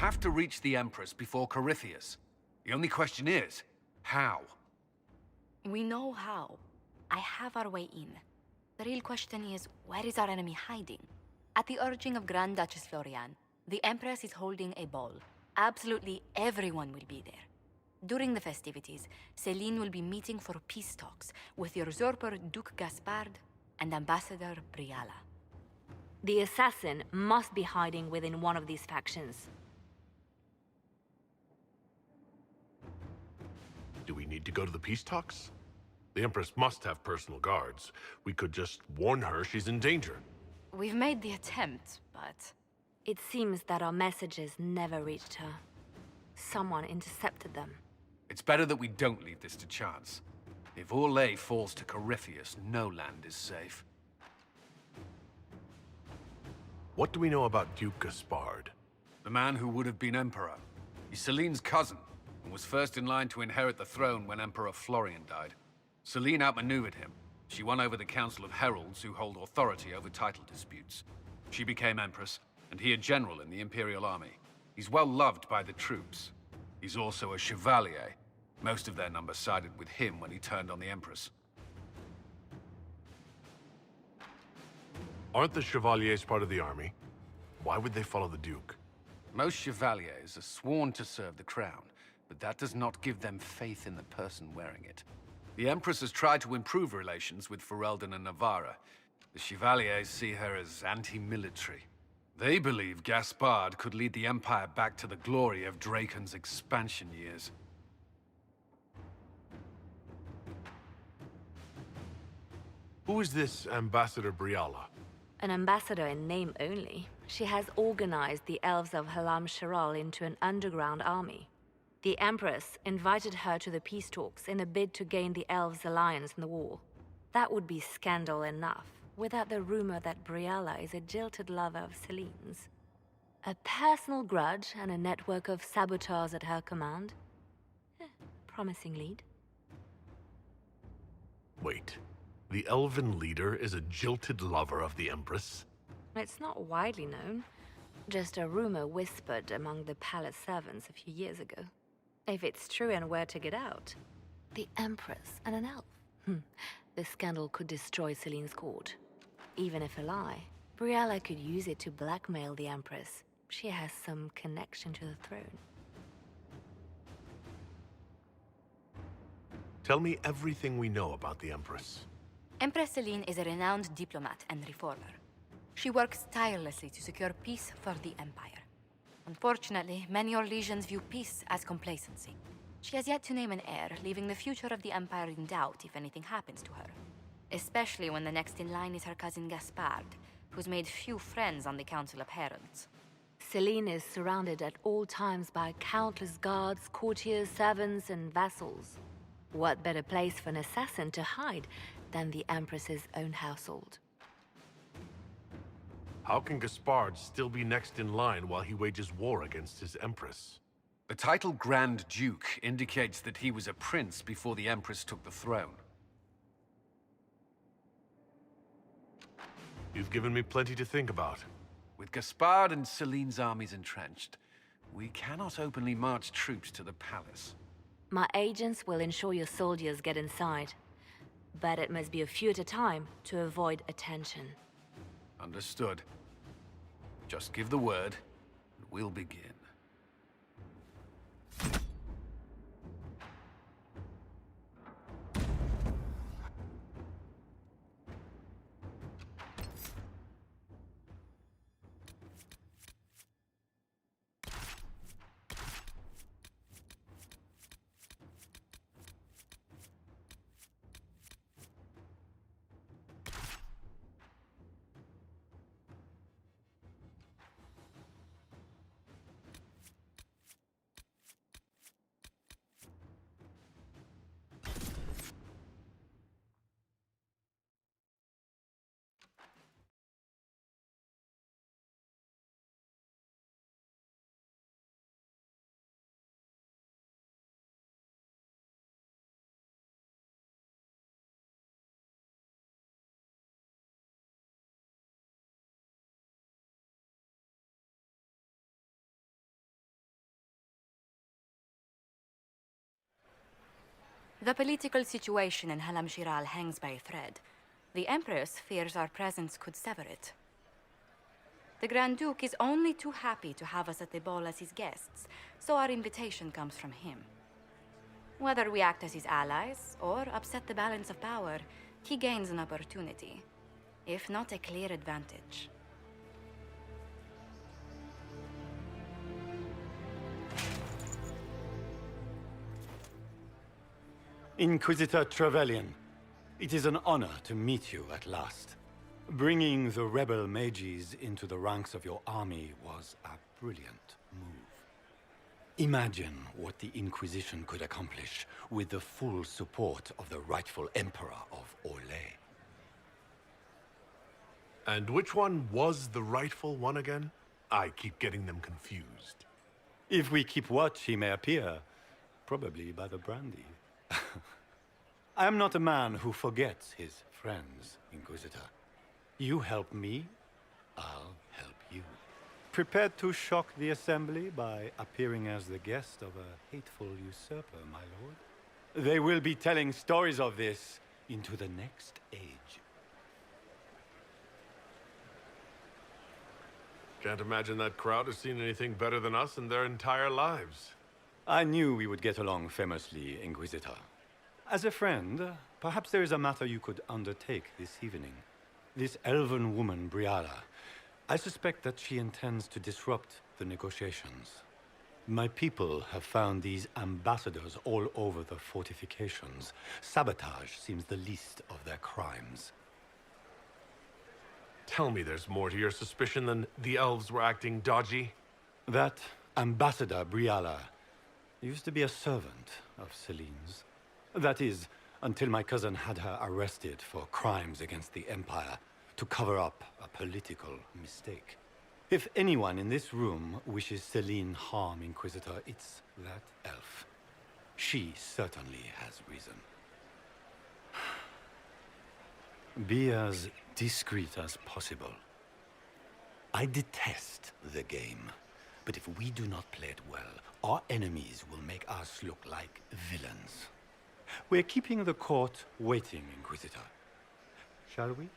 have to reach the Empress before Corypheus. The only question is, how? We know how. I have our way in. The real question is, where is our enemy hiding? At the urging of Grand Duchess Florian, the Empress is holding a ball. Absolutely everyone will be there. During the festivities, Celine will be meeting for peace talks with the usurper Duke Gaspard and Ambassador Briala. The assassin must be hiding within one of these factions. Do we need to go to the peace talks? The Empress must have personal guards. We could just warn her she's in danger. We've made the attempt, but... It seems that our messages never reached her. Someone intercepted them. It's better that we don't leave this to chance. If Orlais falls to Corypheus, no land is safe. What do we know about Duke Gaspard? The man who would have been Emperor. He's Celine's cousin, and was first in line to inherit the throne when Emperor Florian died. Celine outmaneuvered him. She won over the Council of Heralds, who hold authority over title disputes. She became Empress, and he a general in the Imperial Army. He's well loved by the troops. He's also a Chevalier. Most of their number sided with him when he turned on the Empress. Aren't the Chevaliers part of the army? Why would they follow the Duke? Most Chevaliers are sworn to serve the crown, but that does not give them faith in the person wearing it. The Empress has tried to improve relations with Ferelden and Navarra. The Chevaliers see her as anti-military. They believe Gaspard could lead the Empire back to the glory of Draken's expansion years. Who is this Ambassador Briala? An ambassador in name only. She has organized the elves of Halam Sharal into an underground army. The Empress invited her to the peace talks in a bid to gain the elves' alliance in the war. That would be scandal enough, without the rumor that Briala is a jilted lover of Celine's. A personal grudge and a network of saboteurs at her command. Promising lead. Wait. The elven leader is a jilted lover of the Empress? It's not widely known. Just a rumor whispered among the palace servants a few years ago. If it's true and were to get out, the Empress and an elf. The scandal could destroy Celine's court. Even if a lie, Briala could use it to blackmail the Empress. She has some connection to the throne. Tell me everything we know about the Empress. Empress Celine is a renowned diplomat and reformer. She works tirelessly to secure peace for the Empire. Unfortunately, many Orlesians view peace as complacency. She has yet to name an heir, leaving the future of the Empire in doubt if anything happens to her. Especially when the next in line is her cousin Gaspard, who's made few friends on the Council of Heralds. Celine is surrounded at all times by countless guards, courtiers, servants, and vassals. What better place for an assassin to hide than the Empress's own household? How can Gaspard still be next in line while he wages war against his Empress? The title Grand Duke indicates that he was a prince before the Empress took the throne. You've given me plenty to think about. With Gaspard and Celine's armies entrenched, we cannot openly march troops to the palace. My agents will ensure your soldiers get inside. But it must be a few at a time to avoid attention. Understood. Just give the word, and we'll begin. The political situation in Halam Shiral hangs by a thread. The Empress fears our presence could sever it. The Grand Duke is only too happy to have us at the ball as his guests, so our invitation comes from him. Whether we act as his allies or upset the balance of power, he gains an opportunity, if not a clear advantage. Inquisitor Trevelyan, it is an honor to meet you at last. Bringing the rebel mages into the ranks of your army was a brilliant move. Imagine what the Inquisition could accomplish with the full support of the rightful Emperor of Orlais. And which one was the rightful one again? I keep getting them confused. If we keep watch, he may appear, probably by the brandy. I am not a man who forgets his friends, Inquisitor. You help me, I'll help you. Prepared to shock the Assembly by appearing as the guest of a hateful usurper, my lord? They will be telling stories of this into the next age. Can't imagine that crowd has seen anything better than us in their entire lives. I knew we would get along famously, Inquisitor. As a friend, perhaps there is a matter you could undertake this evening. This elven woman, Briala, I suspect that she intends to disrupt the negotiations. My people have found these ambassadors all over the fortifications. Sabotage seems the least of their crimes. Tell me there's more to your suspicion than the elves were acting dodgy? That Ambassador Briala used to be a servant of Celine's. That is, until my cousin had her arrested for crimes against the Empire to cover up a political mistake. If anyone in this room wishes Celine harm, Inquisitor, it's that elf. She certainly has reason. Be as discreet as possible. I detest the game, but if we do not play it well, our enemies will make us look like villains. We're keeping the court waiting, Inquisitor. Shall we?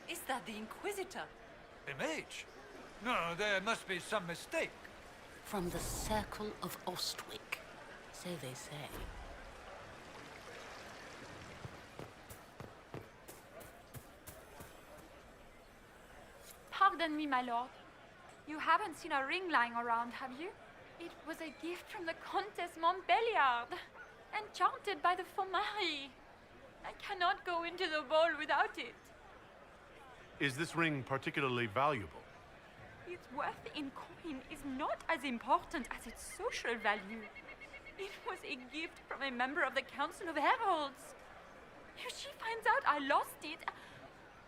Is that the Inquisitor? A mage? No, there must be some mistake. From the Circle of Ostwick, so they say. Pardon me, my lord. You haven't seen a ring lying around, have you? It was a gift from the Countess Montbéliard, enchanted by the Fomari. I cannot go into the ball without it. Is this ring particularly valuable? Its worth in coin is not as important as its social value. It was a gift from a member of the Council of Heralds. If she finds out I lost it,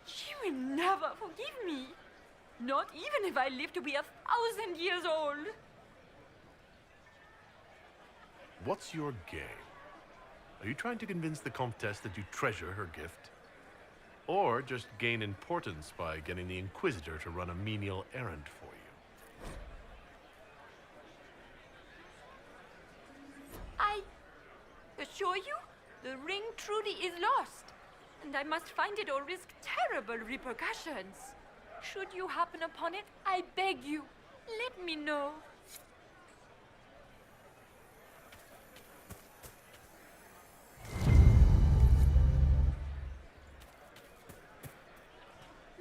she will never forgive me. Not even if I live to be 1,000 years old. What's your game? Are you trying to convince the Comtesse that you treasure her gift? Or just gain importance by getting the Inquisitor to run a menial errand for you? I assure you, the ring truly is lost, and I must find it or risk terrible repercussions. Should you happen upon it, I beg you, let me know.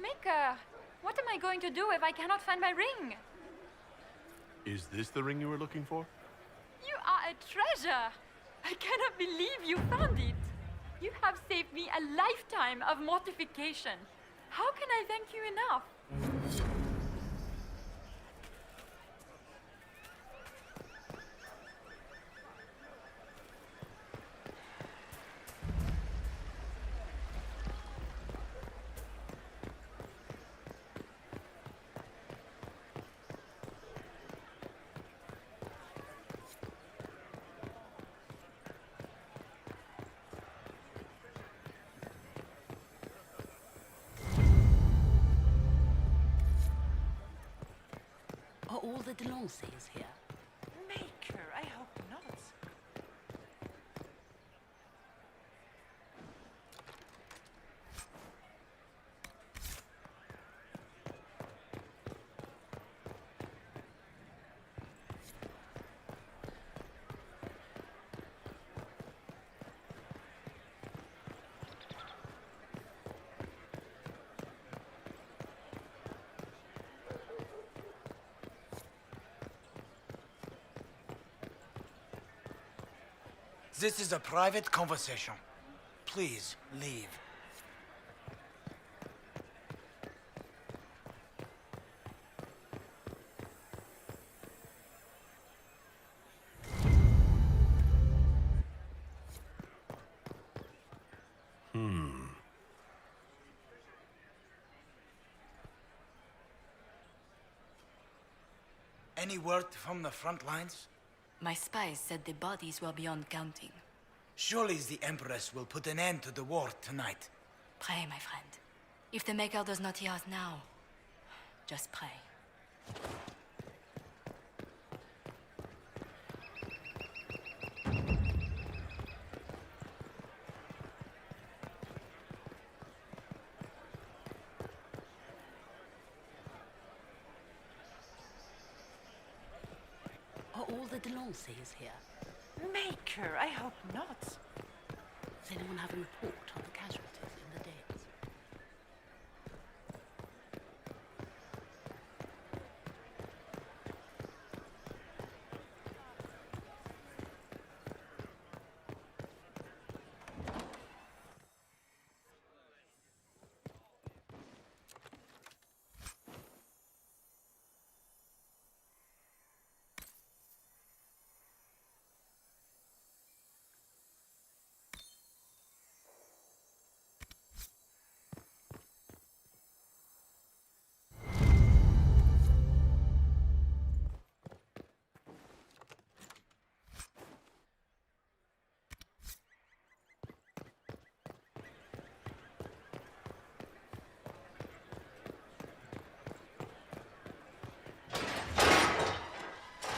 Maker, what am I going to do if I cannot find my ring? Is this the ring you were looking for? You are a treasure! I cannot believe you found it! You have saved me a lifetime of mortification. How can I thank you enough? Are all the Delancey's here? Maker, I This is a private conversation. Please, leave. Any word from the front lines? My spies said the bodies were beyond counting. Surely the Empress will put an end to the war tonight. Pray, my friend. If the Maker does not hear us now, just pray. Are all the Delancey's here? Maker, I hope not. Does anyone have a report on the casualties in the deaths?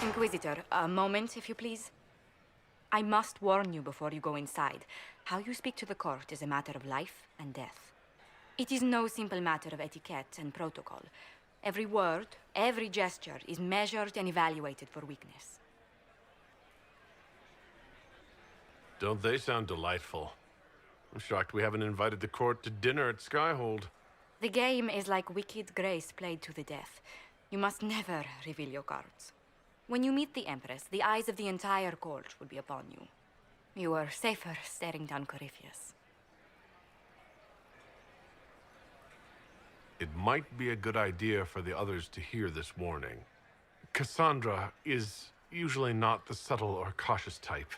Inquisitor, a moment, if you please. I must warn you before you go inside. How you speak to the court is a matter of life and death. It is no simple matter of etiquette and protocol. Every word, every gesture is measured and evaluated for weakness. Don't they sound delightful? I'm shocked we haven't invited the court to dinner at Skyhold. The game is like Wicked Grace played to the death. You must never reveal your cards. When you meet the Empress, the eyes of the entire court will be upon you. You are safer staring down Corypheus. It might be a good idea for the others to hear this warning. Cassandra is usually not the subtle or cautious type.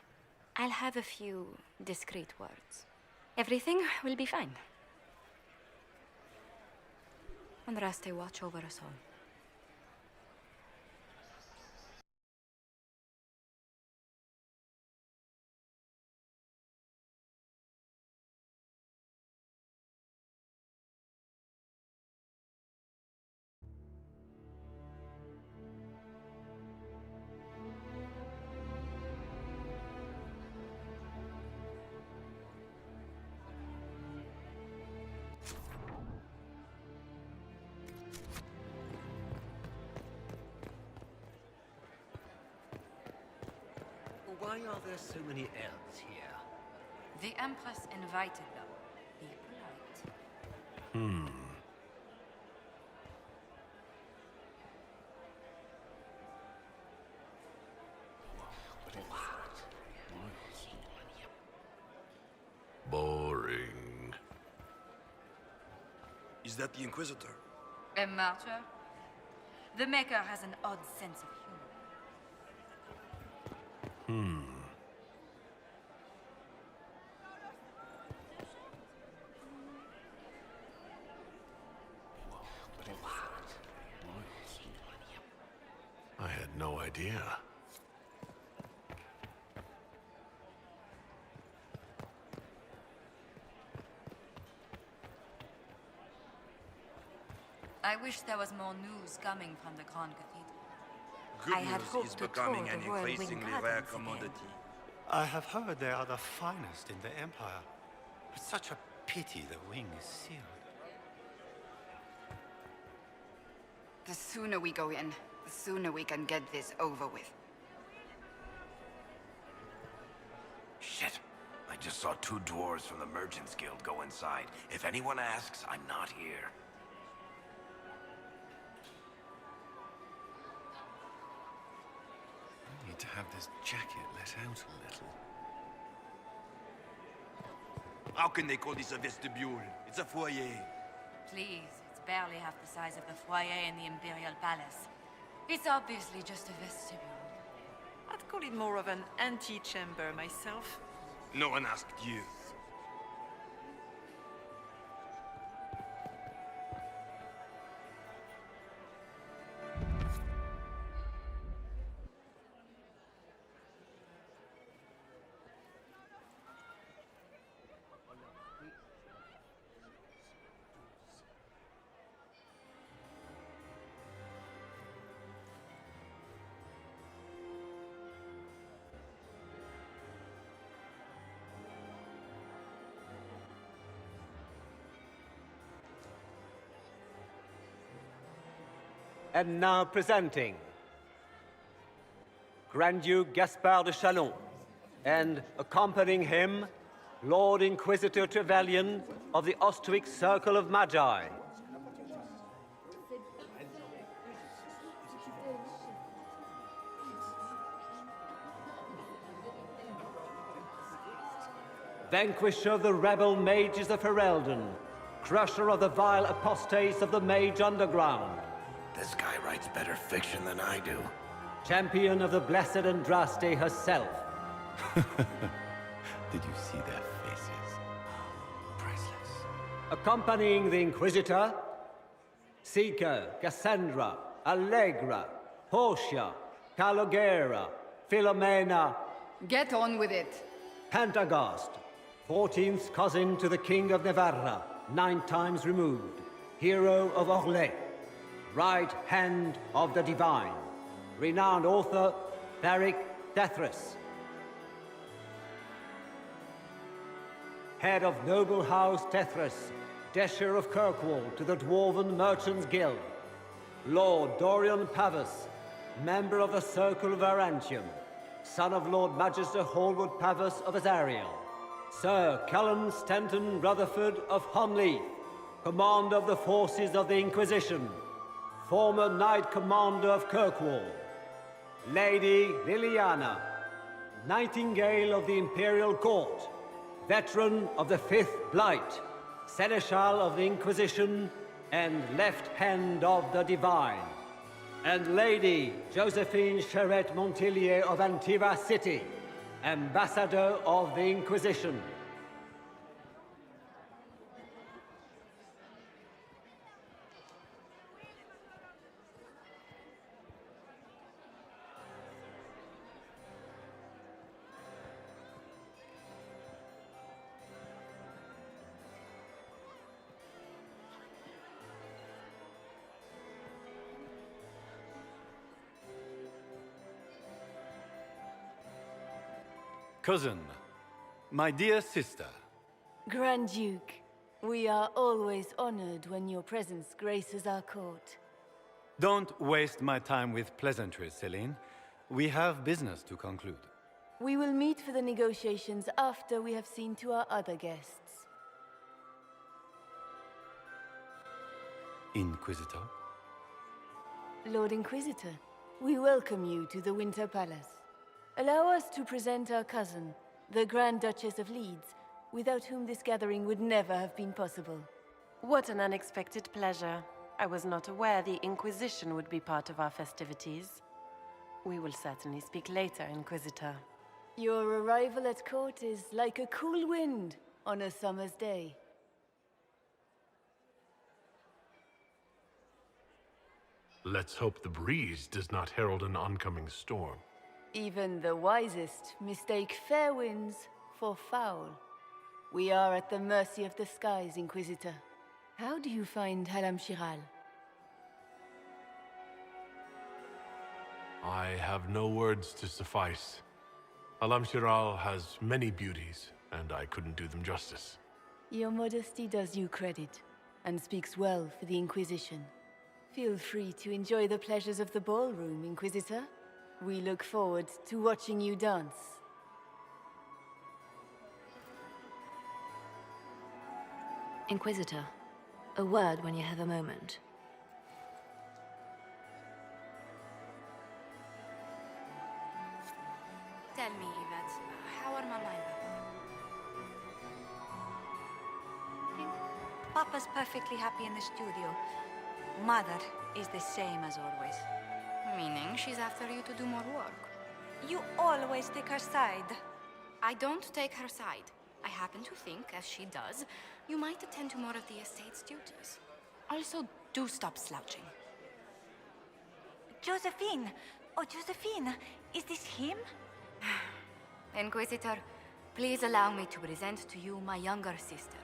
I'll have a few discreet words. Everything will be fine. Andraste, watch over us all. Why are there so many elves here? The Empress invited them. Be polite. Boring. Is that the Inquisitor? A martyr? The Maker has an odd sense of humor. I had no idea. I wish there was more news coming from the Grand Cathedral. Good I had news hoped is to becoming tour an the Royal Wing increasingly Gardens rare again. commodity. I have heard they are the finest in the Empire. It's such a pity the wing is sealed. The sooner we go in, the sooner we can get this over with. Shit. I just saw two dwarves from the Merchants Guild go inside. If anyone asks, I'm not here. I need to have this jacket let out a little. How can they call this a vestibule? It's a foyer. Please, it's barely half the size of the foyer in the Imperial Palace. It's obviously just a vestibule. I'd call it more of an antechamber myself. No one asked you. And now presenting Grand Duke Gaspard de Chalon, and accompanying him, Lord Inquisitor Trevelyan of the Ostwick Circle of Magi. Vanquisher of the rebel mages of Ferelden, crusher of the vile apostates of the Mage Underground. This guy writes better fiction than I do. Champion of the Blessed Andraste herself. Did you see their faces? Priceless. Accompanying the Inquisitor, Seeker, Cassandra, Allegra, Portia, Calogera, Philomena. Get on with it. Pantagast, 14th cousin to the King of Navarra, 9 times removed. Hero of Orlais. Right hand of the divine. Renowned author, Tharic Dethras. Head of noble house Tethras, Desher of Kirkwall to the Dwarven Merchants Guild. Lord Dorian Pavus, member of the Circle of Arantium. Son of Lord Magister Hallwood Pavus of Azariel. Sir Callum Stanton Rutherford of Honleith, commander of the forces of the Inquisition. Former Knight Commander of Kirkwall. Lady Liliana, Nightingale of the Imperial Court, veteran of the 5th Blight, Seneschal of the Inquisition, and Left Hand of the Divine. And Lady Josephine Charette Montillier of Antiva City, Ambassador of the Inquisition. Cousin, my dear sister. Grand Duke, we are always honored when your presence graces our court. Don't waste my time with pleasantries, Celine. We have business to conclude. We will meet for the negotiations after we have seen to our other guests. Inquisitor? Lord Inquisitor, we welcome you to the Winter Palace. Allow us to present our cousin, the Grand Duchess of Leeds, without whom this gathering would never have been possible. What an unexpected pleasure. I was not aware the Inquisition would be part of our festivities. We will certainly speak later, Inquisitor. Your arrival at court is like a cool wind on a summer's day. Let's hope the breeze does not herald an oncoming storm. Even the wisest mistake fair winds for foul. We are at the mercy of the skies, Inquisitor. How do you find Halam Shiral? I have no words to suffice. Alam Shiral has many beauties, and I couldn't do them justice. Your modesty does you credit, and speaks well for the Inquisition. Feel free to enjoy the pleasures of the ballroom, Inquisitor. We look forward to watching you dance. Inquisitor, a word when you have a moment. Tell me, Yvette, how are Mama and Papa's perfectly happy in the studio. Mother is the same as always. Meaning she's after you to do more work. You always take her side. I don't take her side. I happen to think, as she does, you might attend to more of the estate's duties. Also, do stop slouching. Josephine! Oh, Josephine! Is this him? Inquisitor, please allow me to present to you my younger sister,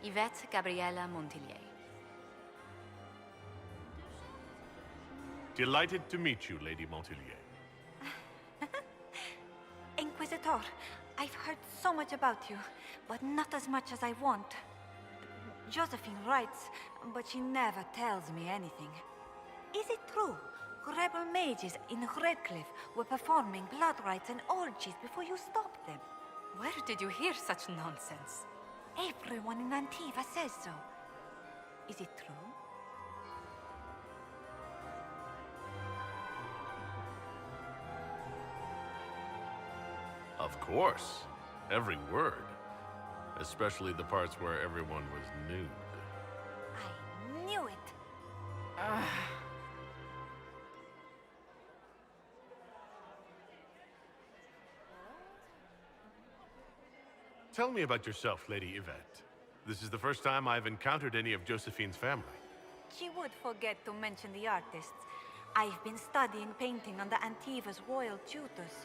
Yvette Gabriella Montillier. Delighted to meet you, Lady Montillier. Inquisitor, I've heard so much about you, but not as much as I want. Josephine writes, but she never tells me anything. Is it true? Rebel mages in Redcliffe were performing blood rites and orgies before you stopped them. Where did you hear such nonsense? Everyone in Antiva says so. Is it true? Of course. Every word. Especially the parts where everyone was nude. I knew it. Tell me about yourself, Lady Yvette. This is the first time I've encountered any of Josephine's family. She would forget to mention the artists. I've been studying painting under Antiva's royal tutors.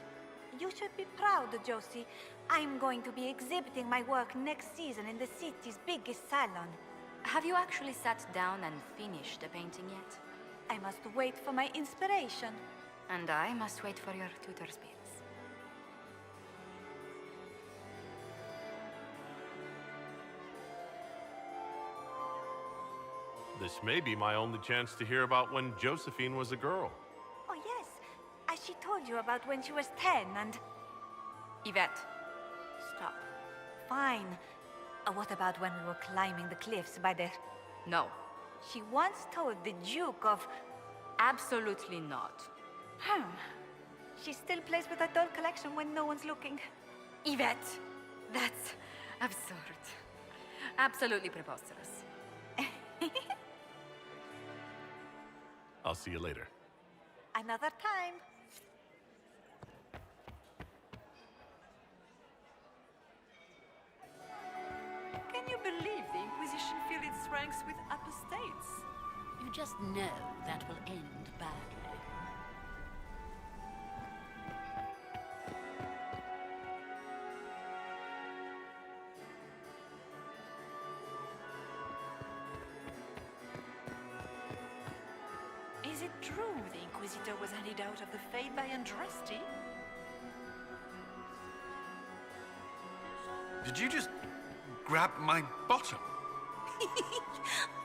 You should be proud, Josie. I'm going to be exhibiting my work next season in the city's biggest salon. Have you actually sat down and finished the painting yet? I must wait for my inspiration. And I must wait for your tutor's bills. This may be my only chance to hear about when Josephine was a girl. Oh, yes. As she told you about when she was 10 and... Yvette, stop. Fine. What about when we were climbing the cliffs by the... No. She once told the Duke of... Absolutely not. She still plays with her doll collection when no one's looking. Yvette, that's absurd. Absolutely preposterous. I'll see you later. Another time. Can you believe the Inquisition filled its ranks with apostates? You just know that will end badly. Is it true the Inquisitor was handed out of the Fade by Andraste? Did you just grab my bottom?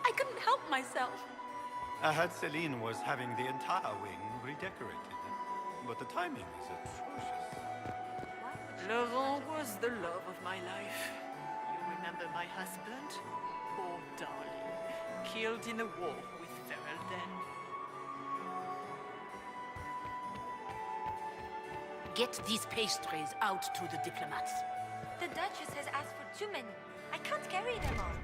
I couldn't help myself. I heard Celine was having the entire wing redecorated, but the timing is atrocious. Laurent was the love of my life. You remember my husband? Poor darling. Killed in a war with Ferelden. Get these pastries out to the diplomats. The Duchess has asked for too many. I can't carry them all.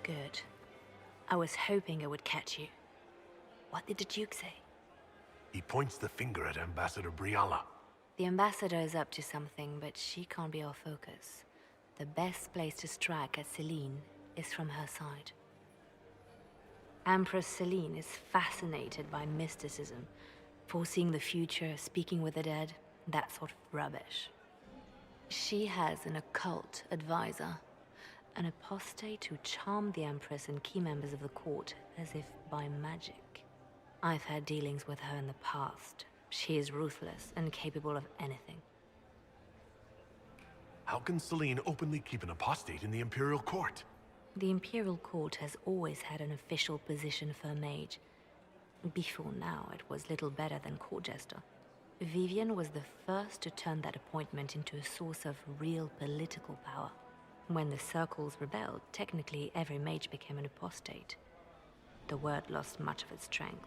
Good. I was hoping I would catch you. What did the Duke say? He points the finger at Ambassador Briala. The ambassador is up to something, but she can't be our focus. The best place to strike at Celine is from her side. Empress Celine is fascinated by mysticism, foreseeing the future, speaking with the dead, that sort of rubbish. She has an occult advisor, an apostate who charmed the Empress and key members of the court as if by magic. I've had dealings with her in the past. She is ruthless and capable of anything. How can Celine openly keep an apostate in the Imperial Court? The Imperial Court has always had an official position for a mage. Before now, it was little better than court jester. Vivian was the first to turn that appointment into a source of real political power. When the circles rebelled, technically every mage became an apostate. The word lost much of its strength.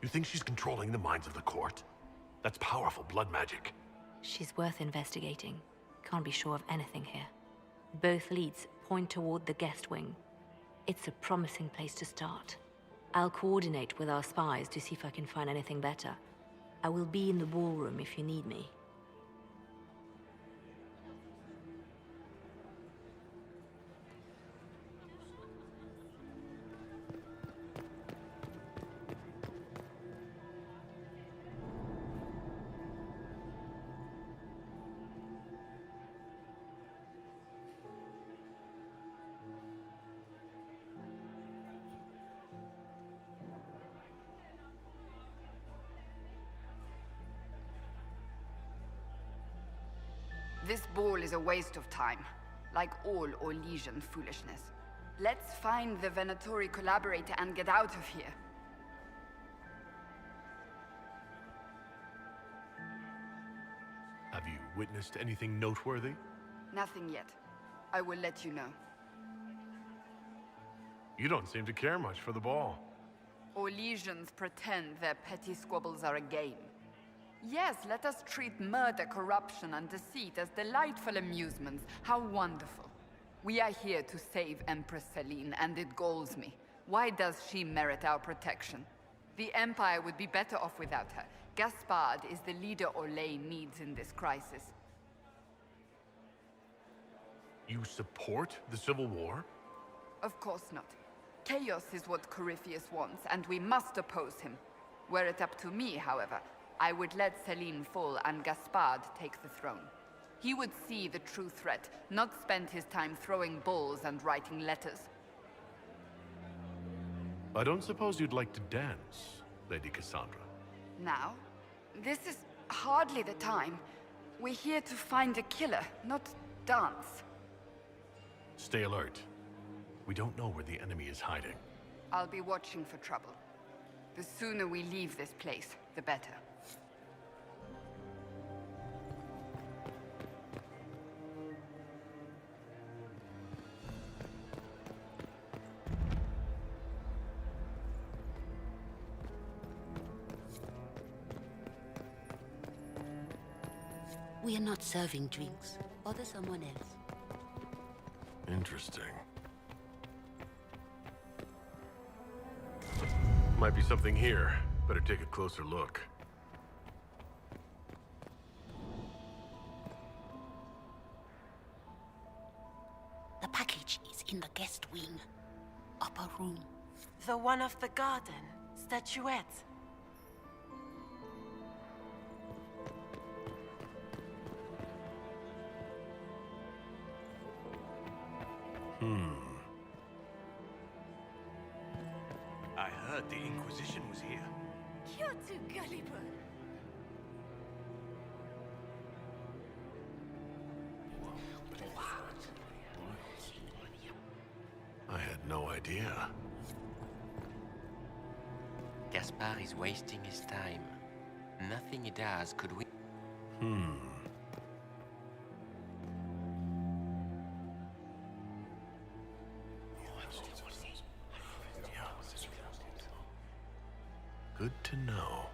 You think she's controlling the minds of the court? That's powerful blood magic. She's worth investigating. Can't be sure of anything here. Both leads point toward the guest wing. It's a promising place to start. I'll coordinate with our spies to see if I can find anything better. I will be in the ballroom if you need me. This ball is a waste of time, like all Orlesian foolishness. Let's find the Venatori collaborator and get out of here. Have you witnessed anything noteworthy? Nothing yet. I will let you know. You don't seem to care much for the ball. Orlesians pretend their petty squabbles are a game. Yes, let us treat murder, corruption, and deceit as delightful amusements. How wonderful. We are here to save Empress Celine, and it galls me. Why does she merit our protection? The Empire would be better off without her. Gaspard is the leader Orlais needs in this crisis. You support the Civil War? Of course not. Chaos is what Corypheus wants, and we must oppose him. Were it up to me, however, I would let Celine fall and Gaspard take the throne. He would see the true threat, not spend his time throwing balls and writing letters. I don't suppose you'd like to dance, Lady Cassandra. Now? This is hardly the time. We're here to find a killer, not dance. Stay alert. We don't know where the enemy is hiding. I'll be watching for trouble. The sooner we leave this place, the better. We are not serving drinks. Order someone else. Interesting. Might be something here. Better take a closer look. The package is in the guest wing. Upper room. The one of the garden. Statuette. I heard the Inquisition was here. You're too gullible. I had no idea. Gaspard is wasting his time. Nothing he does could we... Good to know.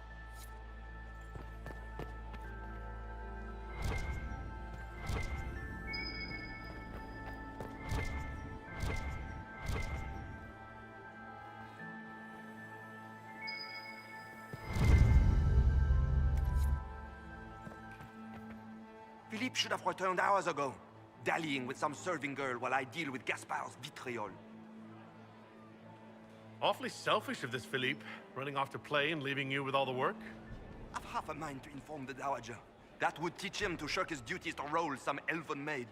Philippe should have returned hours ago, dallying with some serving girl while I deal with Gaspard's vitriol. Awfully selfish of this Philippe, running off to play and leaving you with all the work. I've half a mind to inform the Dowager. That would teach him to shirk his duties to roll some elven maid.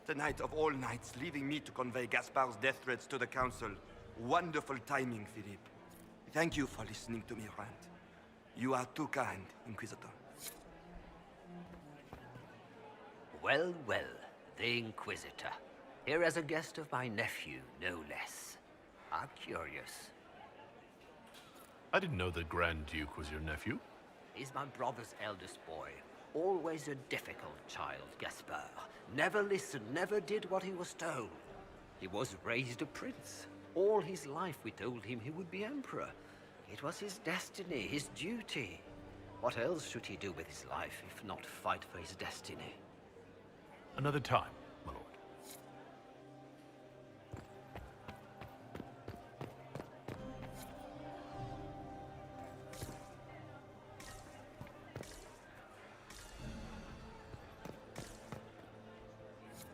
Tonight of all nights, leaving me to convey Gaspard's death threats to the Council. Wonderful timing, Philippe. Thank you for listening to me rant. You are too kind, Inquisitor. Well, well, the Inquisitor. Here as a guest of my nephew, no less. I'm curious. I didn't know the Grand Duke was your nephew. He's my brother's eldest boy. Always a difficult child, Gaspar. Never listened, never did what he was told. He was raised a prince. All his life we told him he would be emperor. It was his destiny, his duty. What else should he do with his life if not fight for his destiny? Another time, my lord.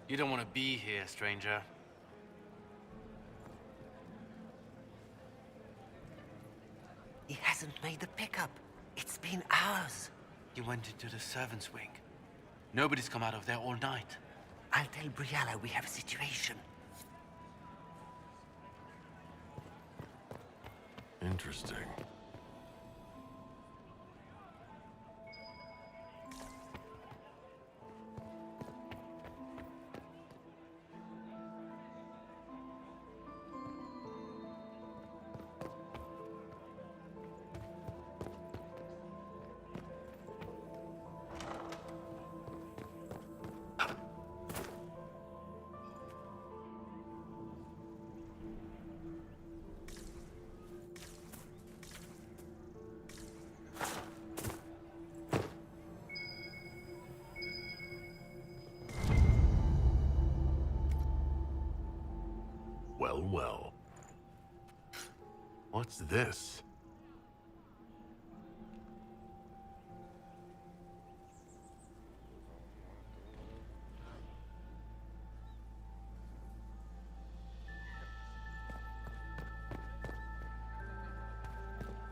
You don't want to be here, stranger. He hasn't made the pickup. It's been hours. You went into the servants' wing. Nobody's come out of there all night. I'll tell Briala we have a situation. Interesting. Well, well. What's this?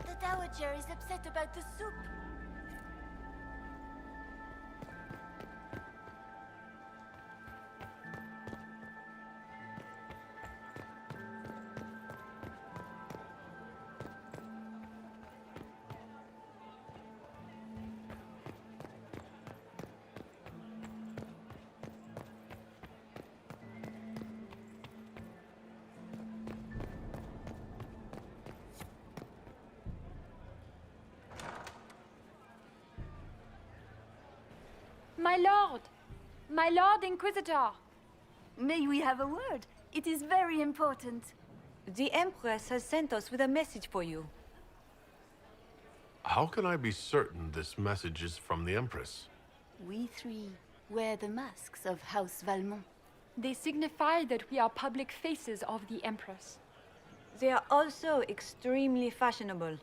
The Dowager is upset about the soup. My Lord Inquisitor! May we have a word? It is very important. The Empress has sent us with a message for you. How can I be certain this message is from the Empress? We three wear the masks of House Valmont. They signify that we are public faces of the Empress. They are also extremely fashionable.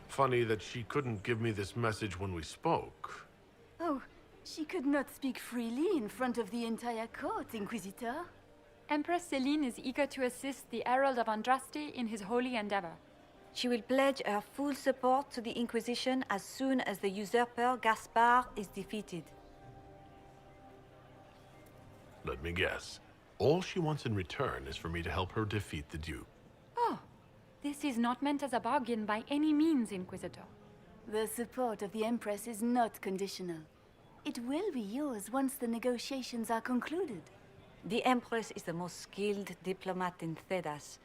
Funny that she couldn't give me this message when we spoke. Oh, she could not speak freely in front of the entire court, Inquisitor. Empress Celine is eager to assist the Herald of Andraste in his holy endeavor. She will pledge her full support to the Inquisition as soon as the usurper Gaspar is defeated. Let me guess. All she wants in return is for me to help her defeat the Duke. Oh, this is not meant as a bargain by any means, Inquisitor. The support of the Empress is not conditional. It will be yours once the negotiations are concluded. The Empress is the most skilled diplomat in Thedas.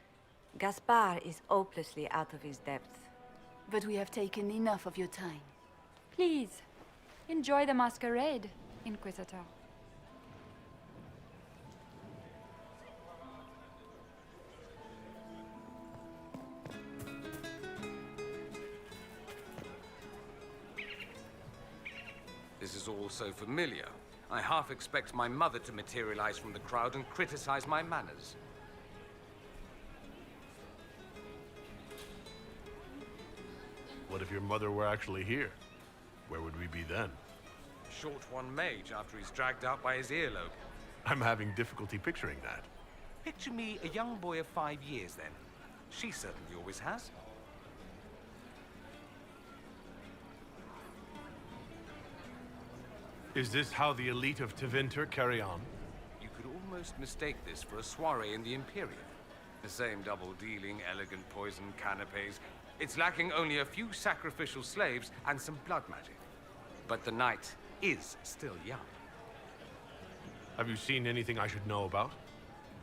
Gaspar is hopelessly out of his depth. But we have taken enough of your time. Please, enjoy the masquerade, Inquisitor. This is all so familiar. I half expect my mother to materialize from the crowd and criticize my manners. What if your mother were actually here? Where would we be then? Short one mage after he's dragged out by his earlobe. I'm having difficulty picturing that. Picture me a young boy of 5 years then. She certainly always has. Is this how the elite of Tevinter carry on? You could almost mistake this for a soiree in the Imperium. The same double-dealing, elegant poison canapes. It's lacking only a few sacrificial slaves and some blood magic. But the night is still young. Have you seen anything I should know about?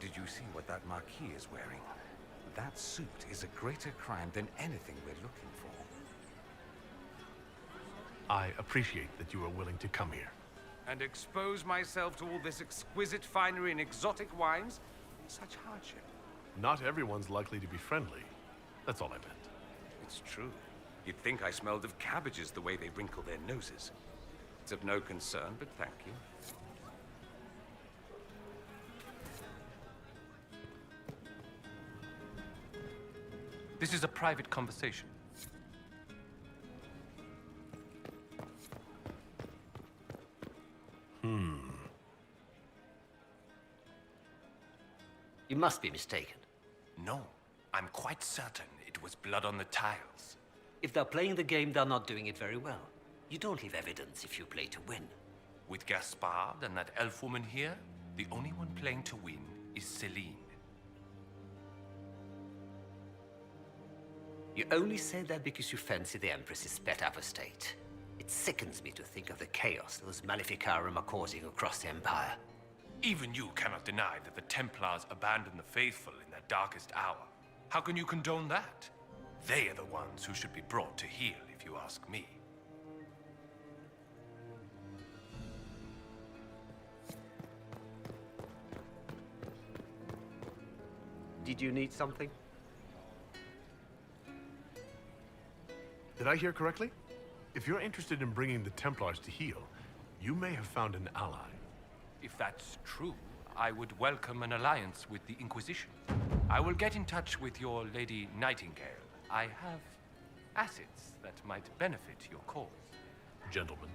Did you see what that Marquis is wearing? That suit is a greater crime than anything we're looking for. I appreciate that you are willing to come here. And expose myself to all this exquisite finery and exotic wines? Such hardship. Not everyone's likely to be friendly. That's all I meant. It's true. You'd think I smelled of cabbages the way they wrinkle their noses. It's of no concern, but thank you. This is a private conversation. You must be mistaken. No, I'm quite certain it was blood on the tiles. If they're playing the game, they're not doing it very well. You don't leave evidence if you play to win. With Gaspard and that elf woman here, the only one playing to win is Celine. You only say that because you fancy the Empress's pet apostate. It sickens me to think of the chaos those Maleficarum are causing across the Empire. Even you cannot deny that the Templars abandoned the faithful in their darkest hour. How can you condone that? They are the ones who should be brought to heel, if you ask me. Did you need something? Did I hear correctly? If you're interested in bringing the Templars to heel, you may have found an ally. If that's true, I would welcome an alliance with the Inquisition. I will get in touch with your Lady Nightingale. I have assets that might benefit your cause. Gentlemen.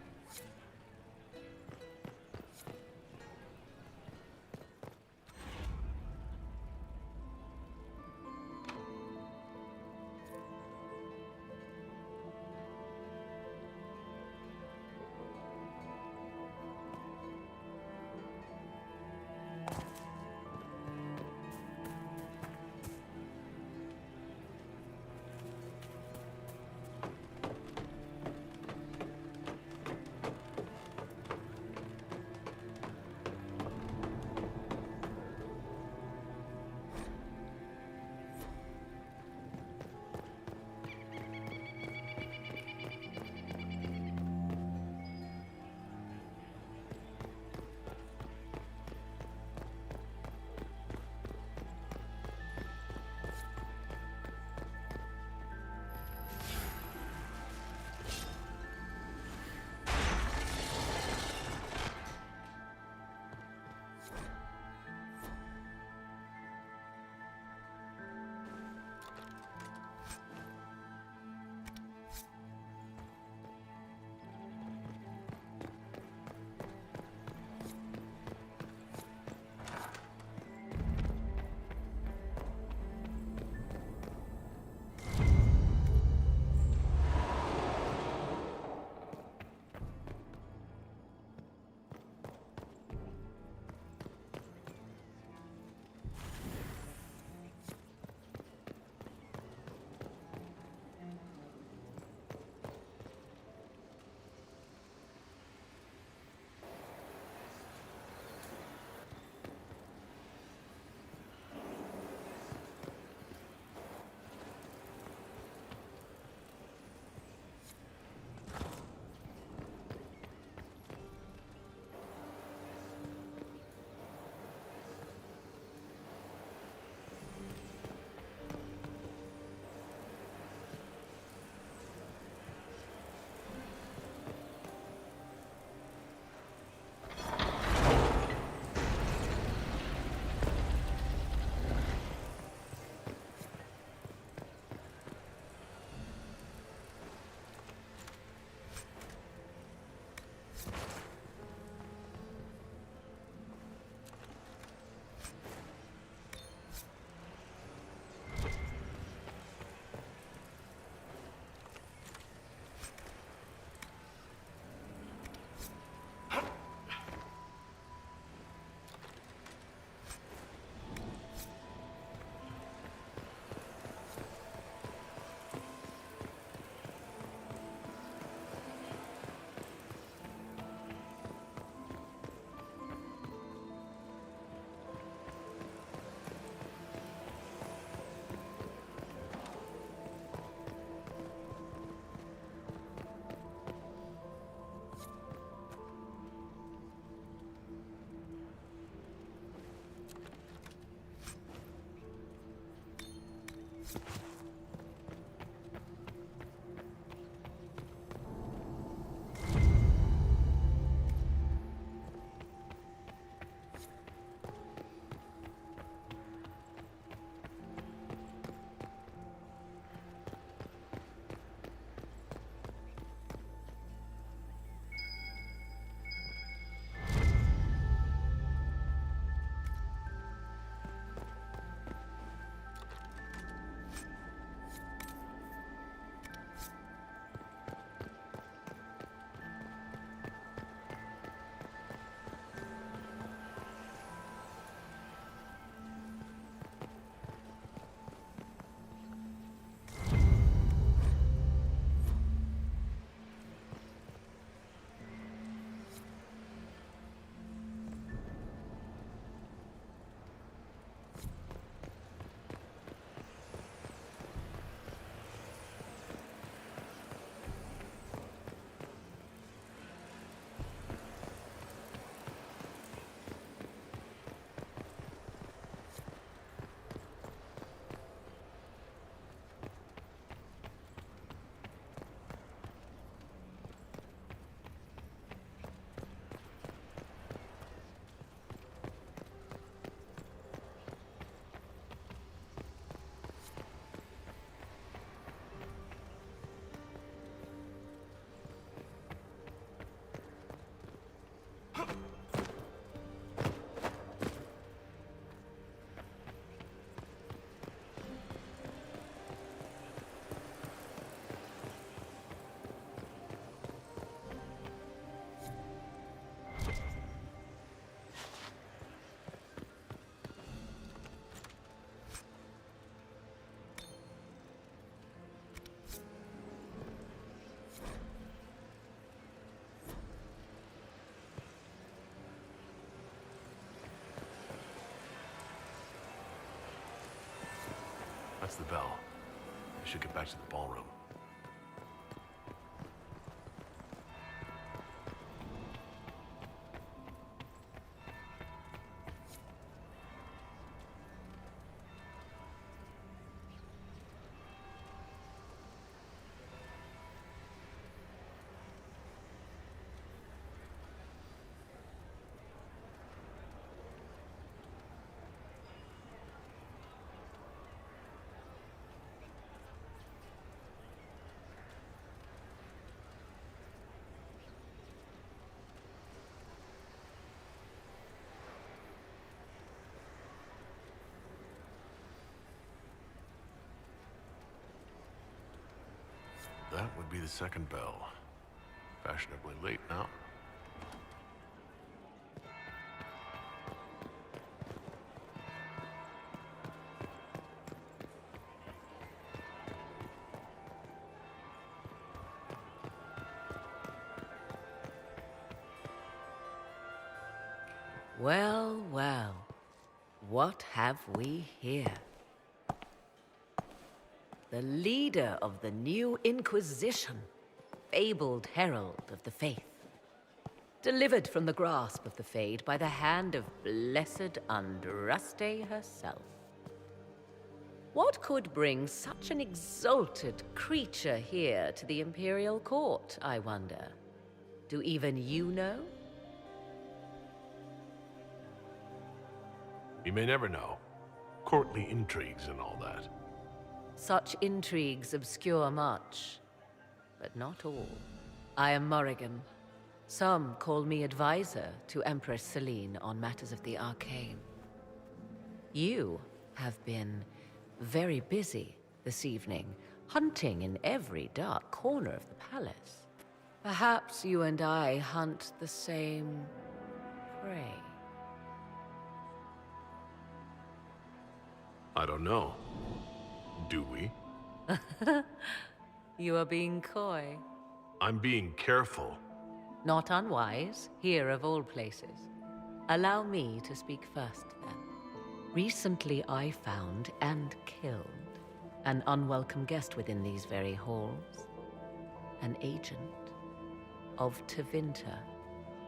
That's the bell. I should get back to the ballroom. That would be the second bell. Fashionably late now. Well, well. What have we here? The leader of the new Inquisition, fabled herald of the faith. Delivered from the grasp of the Fade by the hand of blessed Andraste herself. What could bring such an exalted creature here to the Imperial Court, I wonder? Do even you know? You may never know. Courtly intrigues and all that. Such intrigues obscure much, but not all. I am Morrigan. Some call me advisor to Empress Celine on matters of the arcane. You have been very busy this evening, hunting in every dark corner of the palace. Perhaps you and I hunt the same prey. I don't know. Do we? You are being coy. I'm being careful. Not unwise, here of all places. Allow me to speak first, then. Recently I found and killed an unwelcome guest within these very halls. An agent of Tevinter.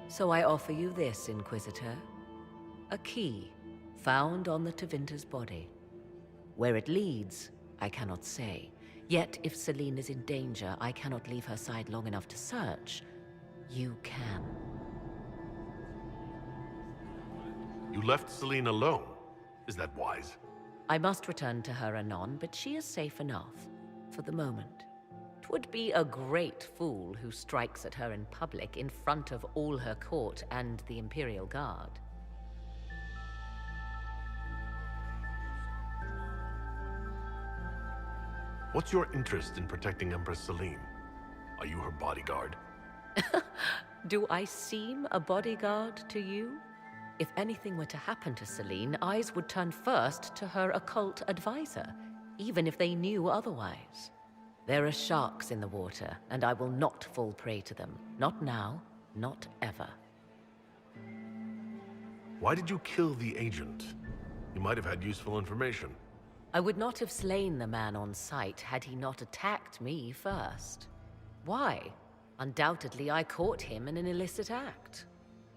So I offer you this, Inquisitor. A key found on the Tevinter's body. Where it leads, I cannot say. Yet, if Celine is in danger, I cannot leave her side long enough to search. You can. You left Celine alone. Is that wise? I must return to her anon, but she is safe enough. For the moment. 'Twould be a great fool who strikes at her in public in front of all her court and the Imperial Guard. What's your interest in protecting Empress Celine? Are you her bodyguard? Do I seem a bodyguard to you? If anything were to happen to Celine, eyes would turn first to her occult advisor, even if they knew otherwise. There are sharks in the water, and I will not fall prey to them. Not now, not ever. Why did you kill the agent? You might have had useful information. I would not have slain the man on sight had he not attacked me first. Why? Undoubtedly, I caught him in an illicit act.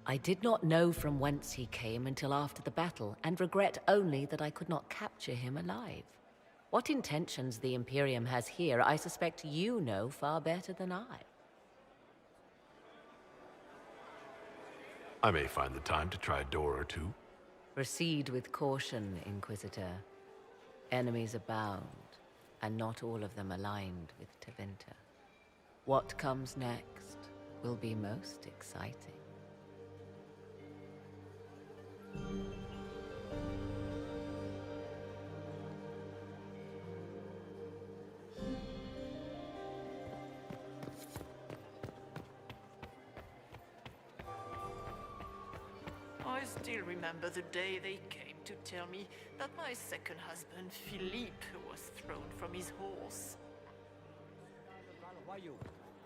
I did not know from whence he came until after the battle, and regret only that I could not capture him alive. What intentions the Imperium has here, I suspect you know far better than I. I may find the time to try a door or two. Proceed with caution, Inquisitor. Enemies abound, and not all of them aligned with Tevinter. What comes next will be most exciting. I still remember the day they came to tell me that my second husband, Philippe, was thrown from his horse.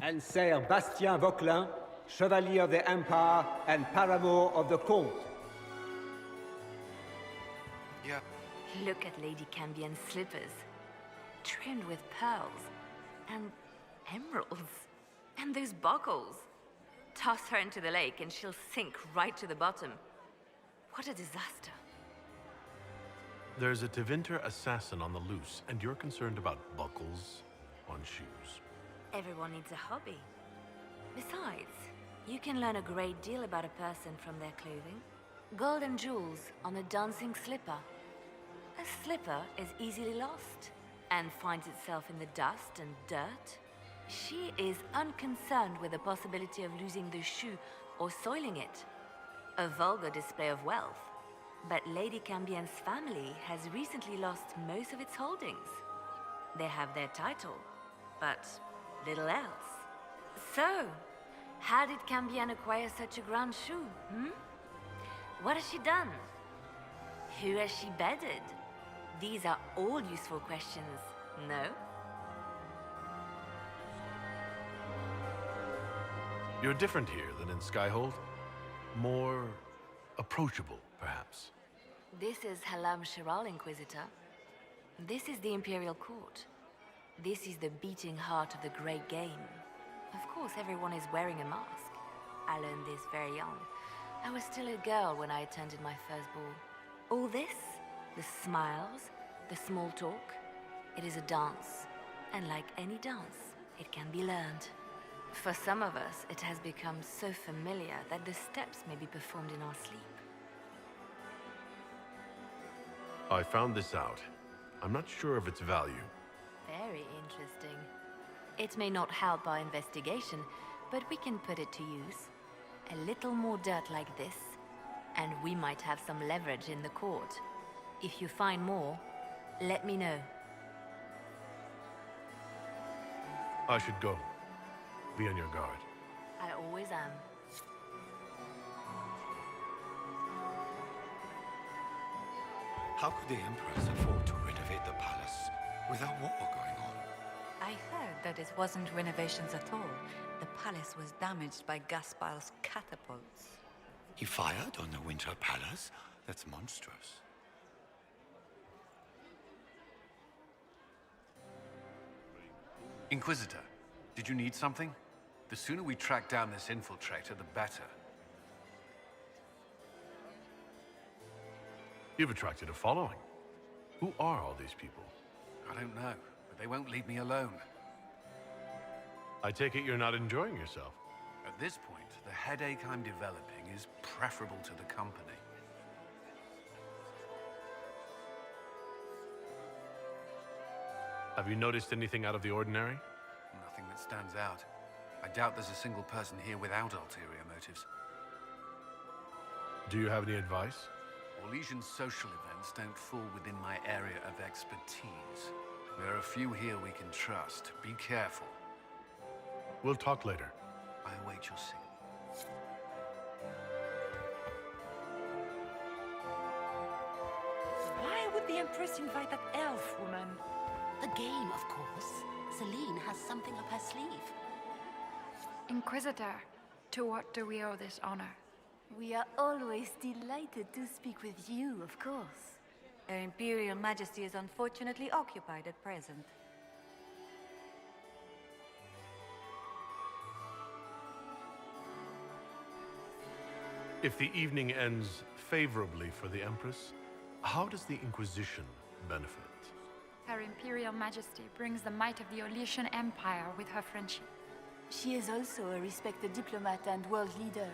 And Sir Bastien Vauquelin, Chevalier of the Empire and paramour of the Comte. Yeah. Look at Lady Cambien's slippers, trimmed with pearls and emeralds. And those buckles. Toss her into the lake and she'll sink right to the bottom. What a disaster. There's a Tevinter assassin on the loose, and you're concerned about buckles on shoes. Everyone needs a hobby. Besides, you can learn a great deal about a person from their clothing. Gold and jewels on a dancing slipper. A slipper is easily lost and finds itself in the dust and dirt. She is unconcerned with the possibility of losing the shoe or soiling it. A vulgar display of wealth. But Lady Cambien's family has recently lost most of its holdings. They have their title, but little else. So, how did Cambien acquire such a grand shoe, What has she done? Who has she bedded? These are all useful questions, no? You're different here than in Skyhold. More approachable, perhaps. This is Halam Shiral, Inquisitor. This is the Imperial Court. This is the beating heart of the Great Game. Of course, everyone is wearing a mask. I learned this very young. I was still a girl when I attended my first ball. All this, the smiles, the small talk, it is a dance. And like any dance, it can be learned. For some of us, it has become so familiar that the steps may be performed in our sleep. I found this out. I'm not sure of its value. Very interesting. It may not help our investigation, but we can put it to use. A little more dirt like this, and we might have some leverage in the court. If you find more, let me know. I should go. Be on your guard. I always am. How could the Empress afford to renovate the palace with a war going on? I heard that it wasn't renovations at all. The palace was damaged by Gaspar's catapults. He fired on the Winter Palace? That's monstrous. Inquisitor, did you need something? The sooner we track down this infiltrator, the better. You've attracted a following. Who are all these people? I don't know, but they won't leave me alone. I take it you're not enjoying yourself. At this point, the headache I'm developing is preferable to the company. Have you noticed anything out of the ordinary? Nothing that stands out. I doubt there's a single person here without ulterior motives. Do you have any advice? Orlesian social events don't fall within my area of expertise. There are a few here we can trust. Be careful. We'll talk later. I await your signal. Why would the Empress invite that elf woman? The game, of course. Celine has something up her sleeve. Inquisitor, to what do we owe this honor? We are always delighted to speak with you, of course. Her Imperial Majesty is unfortunately occupied at present. If the evening ends favorably for the Empress, how does the Inquisition benefit? Her Imperial Majesty brings the might of the Orlesian Empire with her friendship. She is also a respected diplomat and world leader.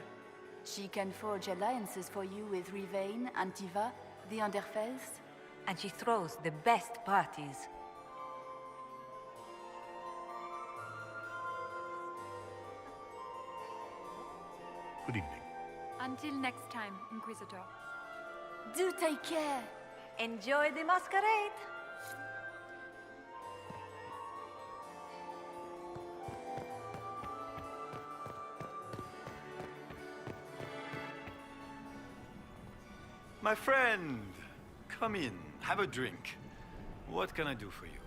She can forge alliances for you with Rivain, Antiva, the Underfels. And she throws the best parties. Good evening. Until next time, Inquisitor. Do take care. Enjoy the masquerade. My friend, come in, have a drink. What can I do for you?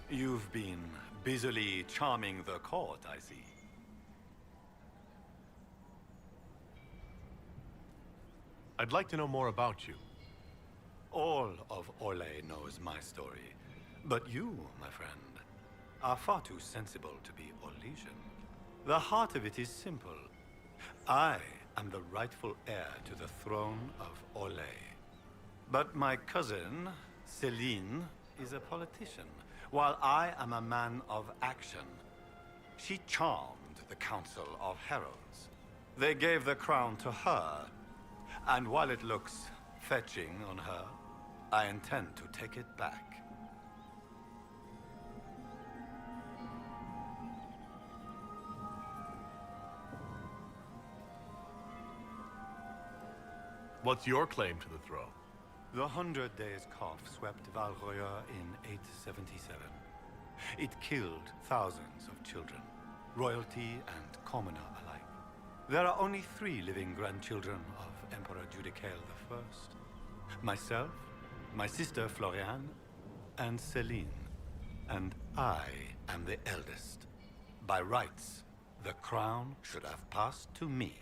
You've been busily charming the court, I see. I'd like to know more about you. All of Orlais knows my story. But you, my friend, are far too sensible to be Orlesian. The heart of it is simple. I am the rightful heir to the throne of Orlais. But my cousin, Celine, is a politician, while I am a man of action. She charmed the Council of Heralds. They gave the crown to her, and while it looks fetching on her, I intend to take it back. What's your claim to the throne? The 100 Days Cough swept Val Royeaux in 877. It killed thousands of children, royalty and commoner alike. There are only 3 living grandchildren of Emperor Judicael I. Myself, my sister Floriane, and Celine. And I am the eldest. By rights, the crown should have passed to me.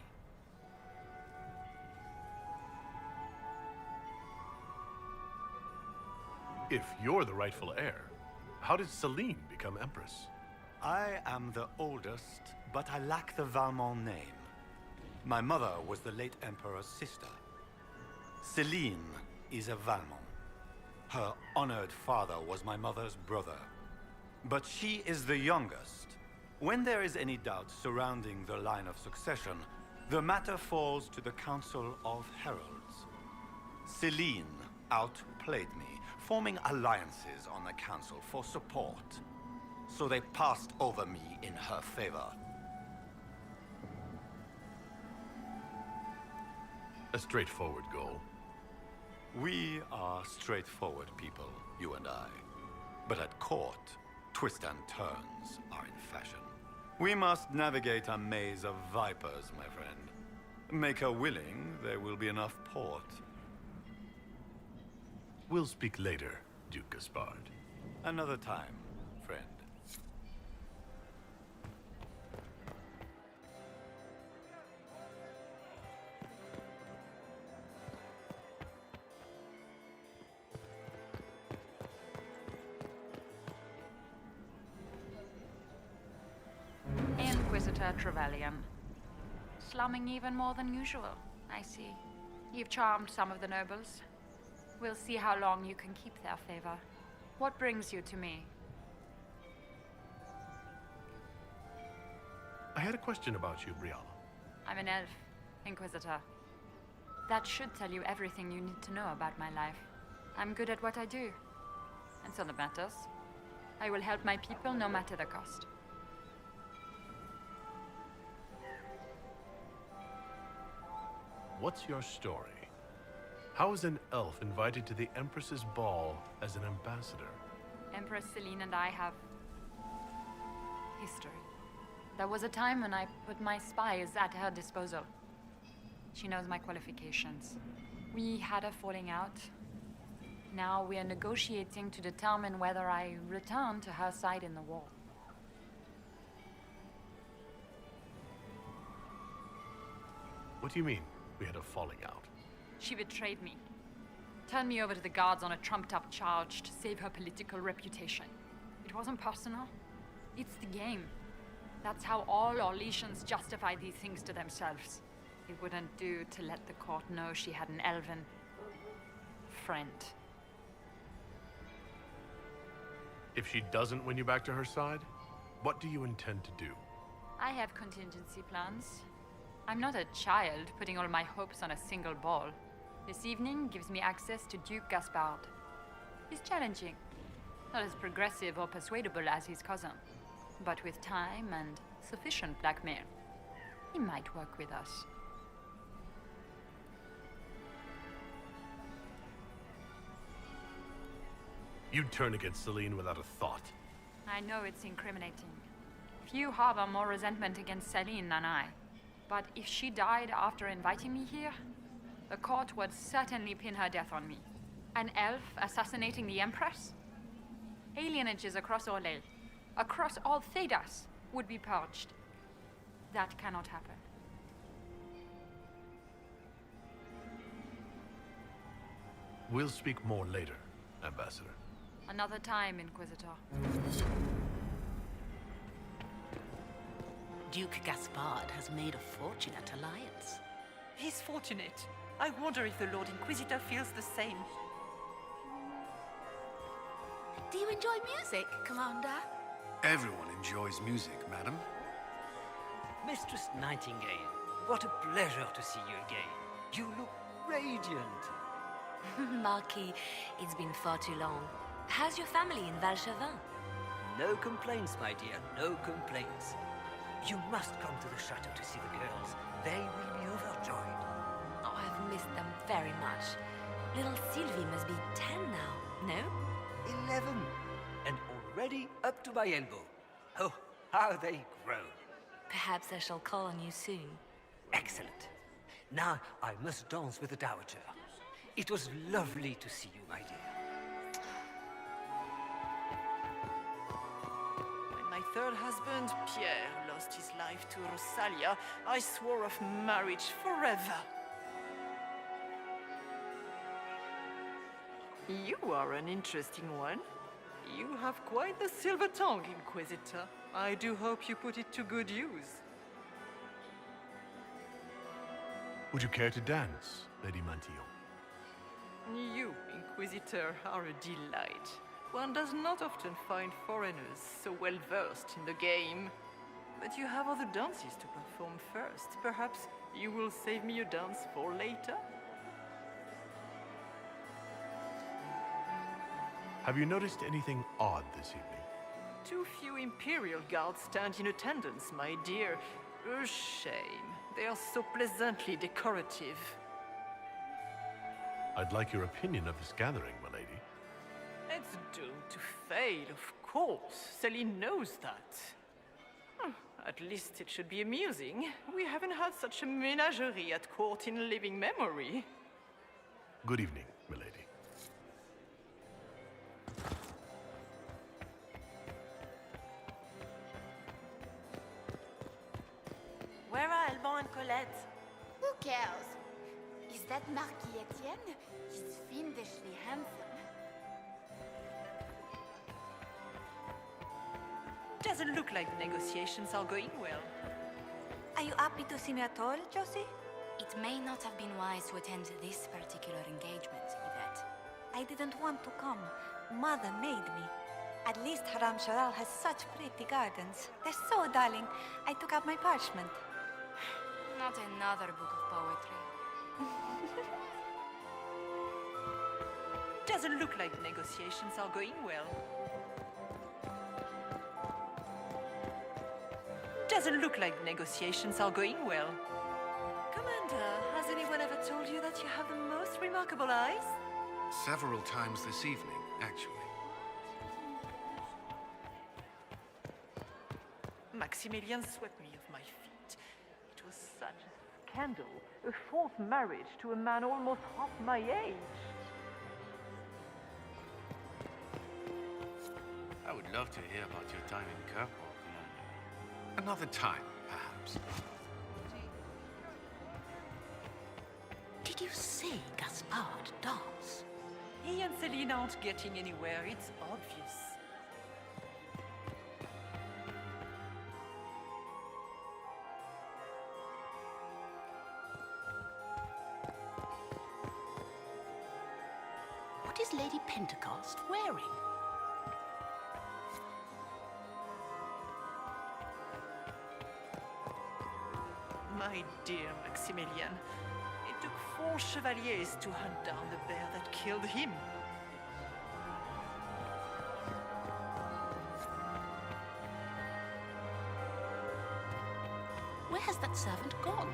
If you're the rightful heir, how did Celine become Empress? I am the oldest, but I lack the Valmont name. My mother was the late Emperor's sister. Celine is a Valmont. Her honored father was my mother's brother. But she is the youngest. When there is any doubt surrounding the line of succession, the matter falls to the Council of Heralds. Celine outplayed me, forming alliances on the Council for support. So they passed over me in her favor. A straightforward goal. We are straightforward people, you and I. But at court, twists and turns are in fashion. We must navigate a maze of vipers, my friend. Make her willing, there will be enough port. We'll speak later, Duke Gaspard. Another time, friend. Inquisitor Trevelyan. Slumming even more than usual, I see. You've charmed some of the nobles. We'll see how long you can keep their favor. What brings you to me? I had a question about you, Brianna. I'm an elf, Inquisitor. That should tell you everything you need to know about my life. I'm good at what I do. And so that matters. I will help my people no matter the cost. What's your story? How is an elf invited to the Empress's ball as an ambassador? Empress Celine and I have history. There was a time when I put my spies at her disposal. She knows my qualifications. We had a falling out. Now we are negotiating to determine whether I return to her side in the war. What do you mean, we had a falling out? She betrayed me. Turned me over to the guards on a trumped-up charge to save her political reputation. It wasn't personal. It's the game. That's how all Orlesians justify these things to themselves. It wouldn't do to let the court know she had an elven friend. If she doesn't win you back to her side, what do you intend to do? I have contingency plans. I'm not a child putting all my hopes on a single ball. This evening gives me access to Duke Gaspard. He's challenging. Not as progressive or persuadable as his cousin. But with time and sufficient blackmail, he might work with us. You'd turn against Celine without a thought. I know it's incriminating. Few harbor more resentment against Celine than I. But if she died after inviting me here, the court would certainly pin her death on me. An elf assassinating the Empress? Alienages across Orlais, across all Thedas, would be purged. That cannot happen. We'll speak more later, Ambassador. Another time, Inquisitor. Duke Gaspard has made a fortune at Alliance. He's fortunate. I wonder if the Lord Inquisitor feels the same. Do you enjoy music, Commander? Everyone enjoys music, madam. Mistress Nightingale, what a pleasure to see you again. You look radiant. Marquis, it's been far too long. How's your family in Valchevin? No complaints, my dear, no complaints. You must come to the chateau to see the girls. They will be overjoyed. Oh, I've missed them very much. Little Sylvie must be 10 now, no? 11. And already up to my elbow. Oh, how they grow. Perhaps I shall call on you soon. Excellent. Now I must dance with the Dowager. It was lovely to see you, my dear. When my third husband, Pierre, lost his life to Rosalia, I swore off marriage forever. You are an interesting one. You have quite the silver tongue, Inquisitor. I do hope you put it to good use. Would you care to dance, Lady Mantillon? You, Inquisitor, are a delight. One does not often find foreigners so well versed in the game. But you have other dances to perform first. Perhaps you will save me a dance for later? Have you noticed anything odd this evening? Too few Imperial guards stand in attendance, my dear. A shame. They are so pleasantly decorative. I'd like your opinion of this gathering, my lady. It's doomed to fail, of course. Celine knows that. At least it should be amusing. We haven't had such a menagerie at court in living memory. Good evening, milady. Where are Alban and Colette? Who cares? Is that Marquis Etienne? He's fiendishly handsome. Doesn't look like the negotiations are going well. Are you happy to see me at all, Josie? It may not have been wise to attend this particular engagement, Yvette. I didn't want to come. Mother made me. At least Haram Sharal has such pretty gardens. They're so darling. I took out my parchment. Not another book of poetry. Doesn't look like negotiations are going well. Doesn't look like negotiations are going well. Commander, has anyone ever told you that you have the most remarkable eyes? Several times this evening, actually. Maximilian swept me off my feet. It was such a scandal. A fourth marriage to a man almost half my age. I would love to hear about your time in Kirkwall, Commander. Another time, perhaps. Did you see Gaspard dance? He and Celine aren't getting anywhere, it's obvious. What is Lady Pentecost wearing? My dear Maximilian, it took 4 chevaliers to hunt down the bear that killed him. Where has that servant gone?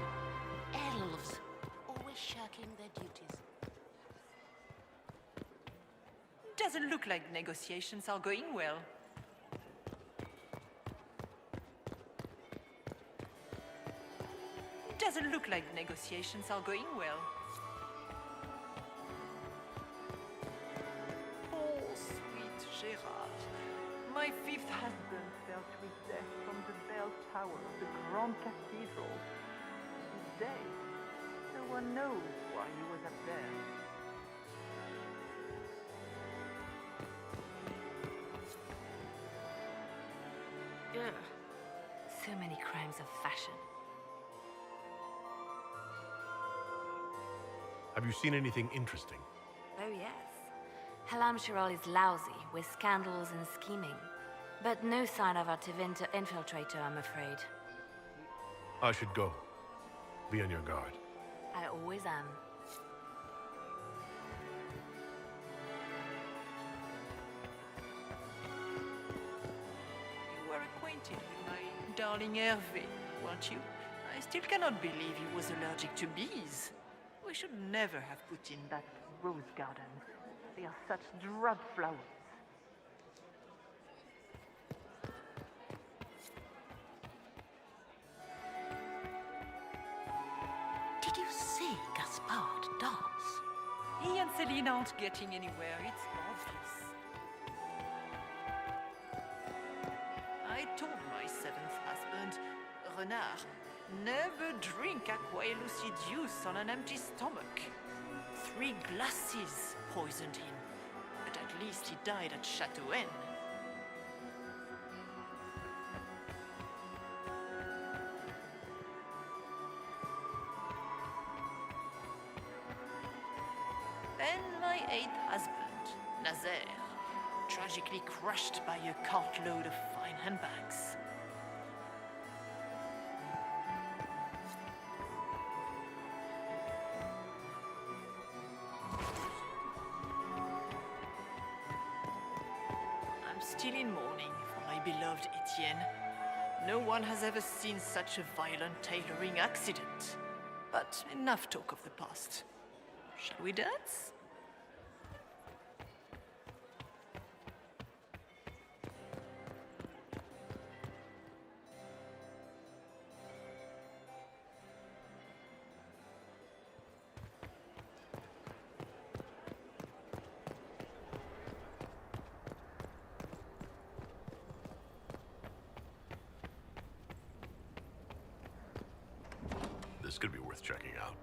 Elves, always shirking their duties. Doesn't look like negotiations are going well. Doesn't look like negotiations are going well. Poor sweet Gérard. My 5th husband fell to his death from the bell tower of the Grand Cathedral. This day, no one knows why he was up there. Ugh. So many crimes of fashion. Have you seen anything interesting? Oh, yes. Halam Shiral is lousy, with scandals and scheming. But no sign of a Tevinter infiltrator, I'm afraid. I should go. Be on your guard. I always am. You were acquainted with my darling Hervé, weren't you? I still cannot believe he was allergic to bees. We should never have put in that rose garden. They are such drab flowers. Did you see Gaspard dance? He and Celine aren't getting anywhere, it's obvious. I told my 7th husband, Renard, never drink Aqua Lucidius on an empty stomach. 3 glasses poisoned him, but at least he died at Châteauen. Then my 8th husband, Nazaire, tragically crushed by a cartload of fine handbags. I'm still in mourning for my beloved Etienne. No one has ever seen such a violent tailoring accident. But enough talk of the past. Shall we dance? This could be worth checking out.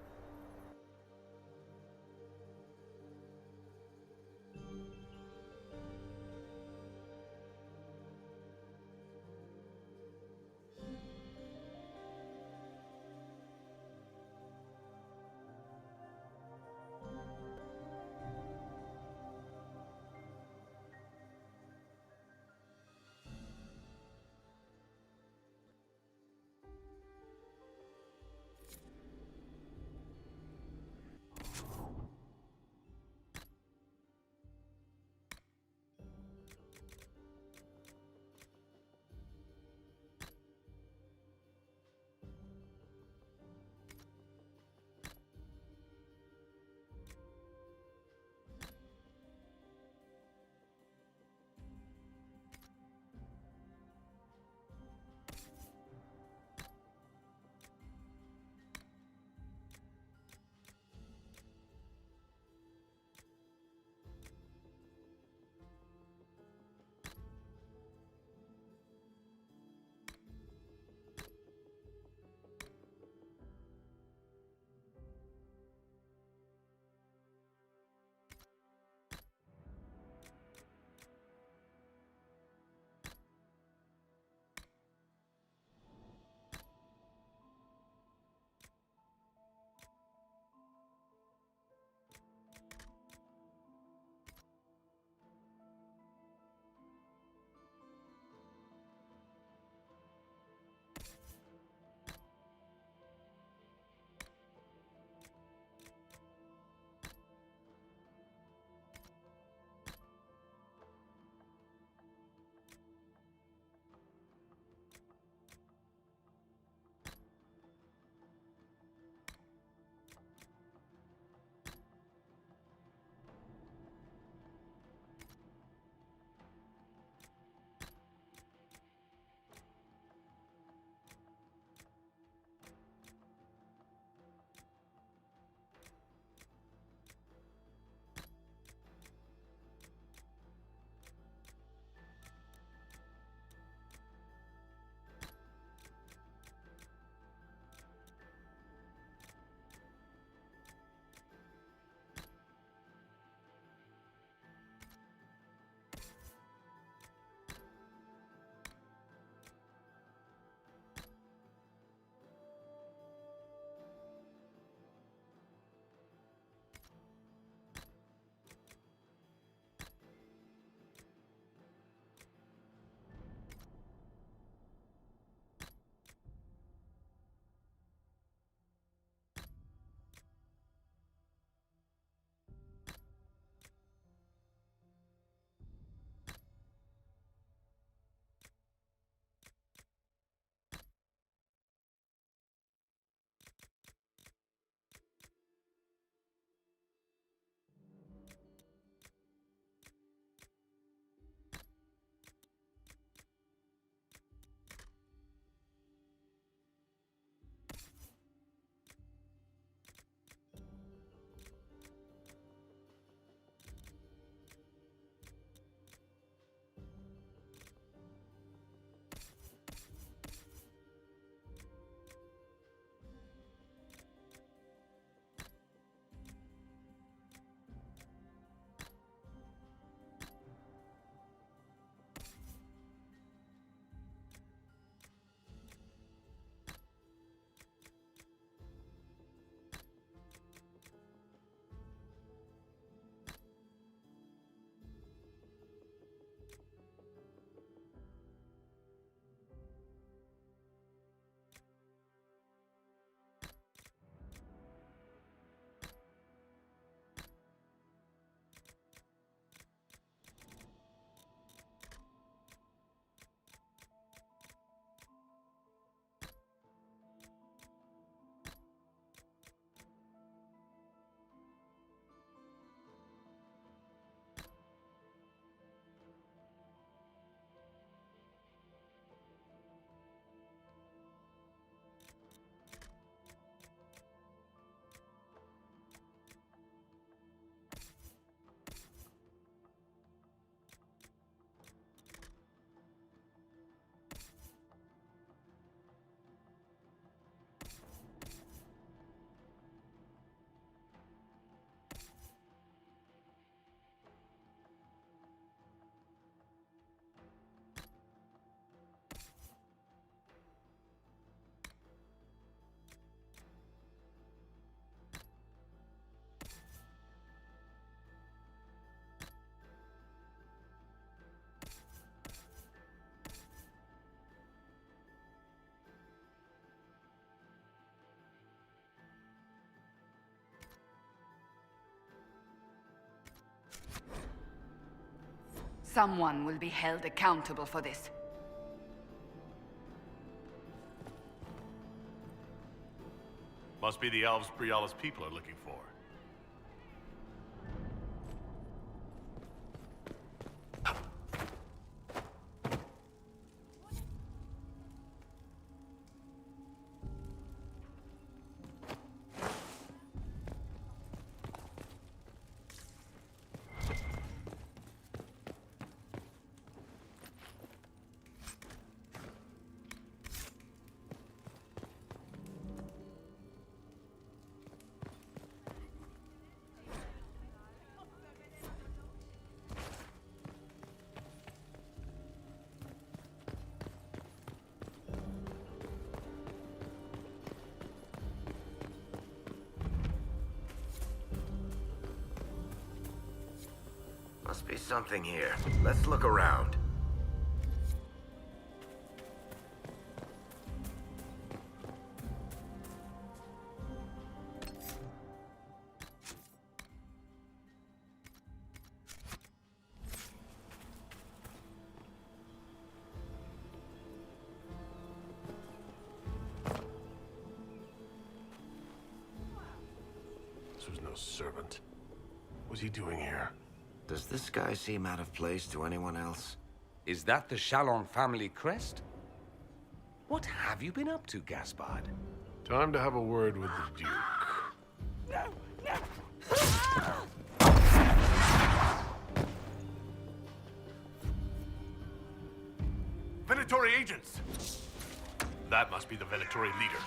Someone will be held accountable for this. Must be the elves Briala's people are looking for. Must be something here. Let's look around. This was no servant. What's he doing here? Does this guy seem out of place to anyone else? Is that the Chalon family crest? What have you been up to, Gaspard? Time to have a word with the Duke. Venatori agents! That must be the Venatori leader.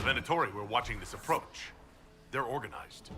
The Venatori were watching this approach. They're organized.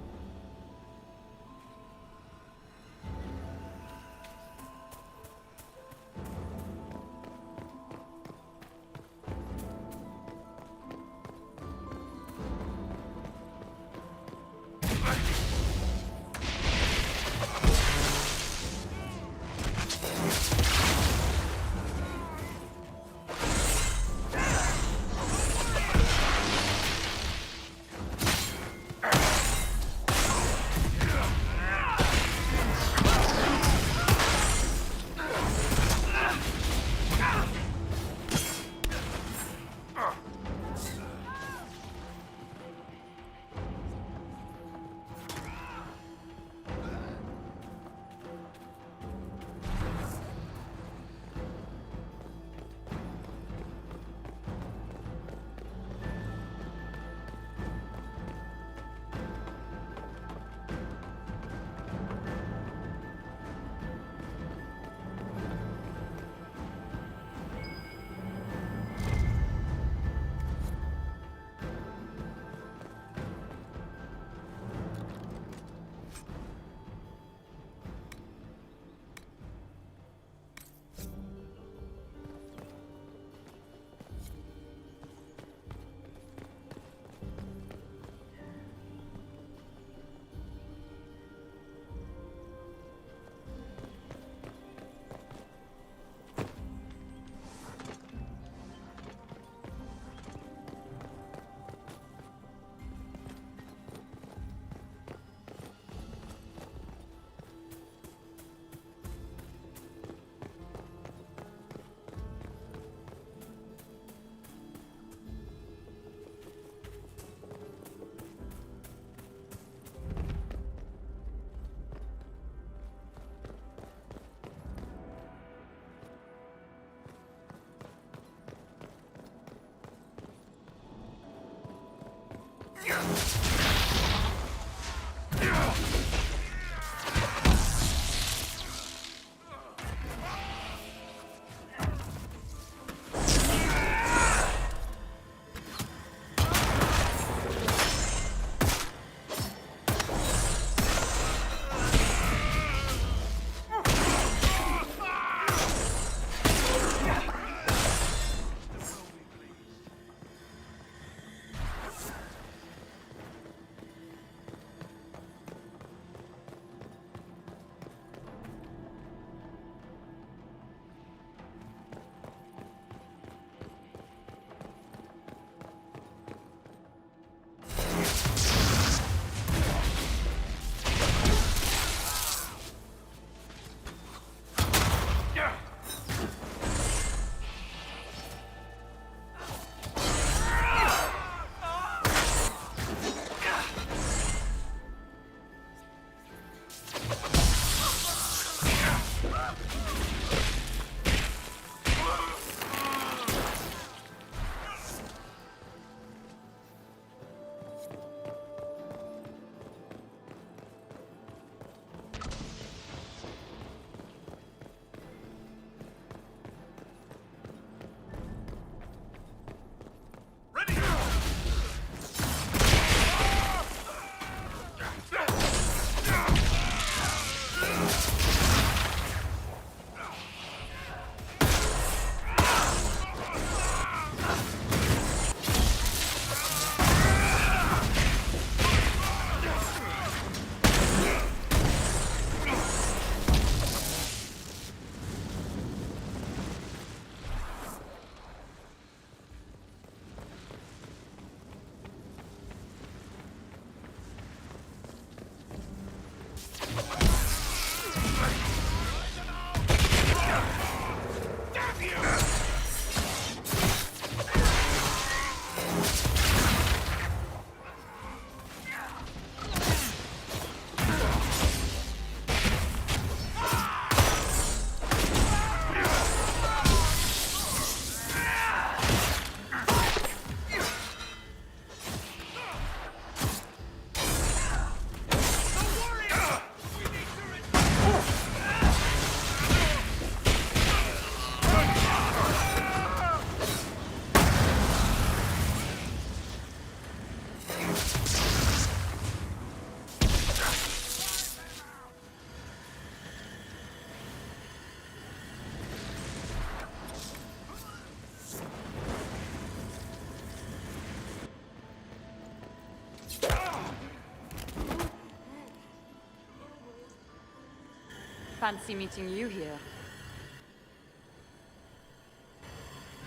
Fancy meeting you here.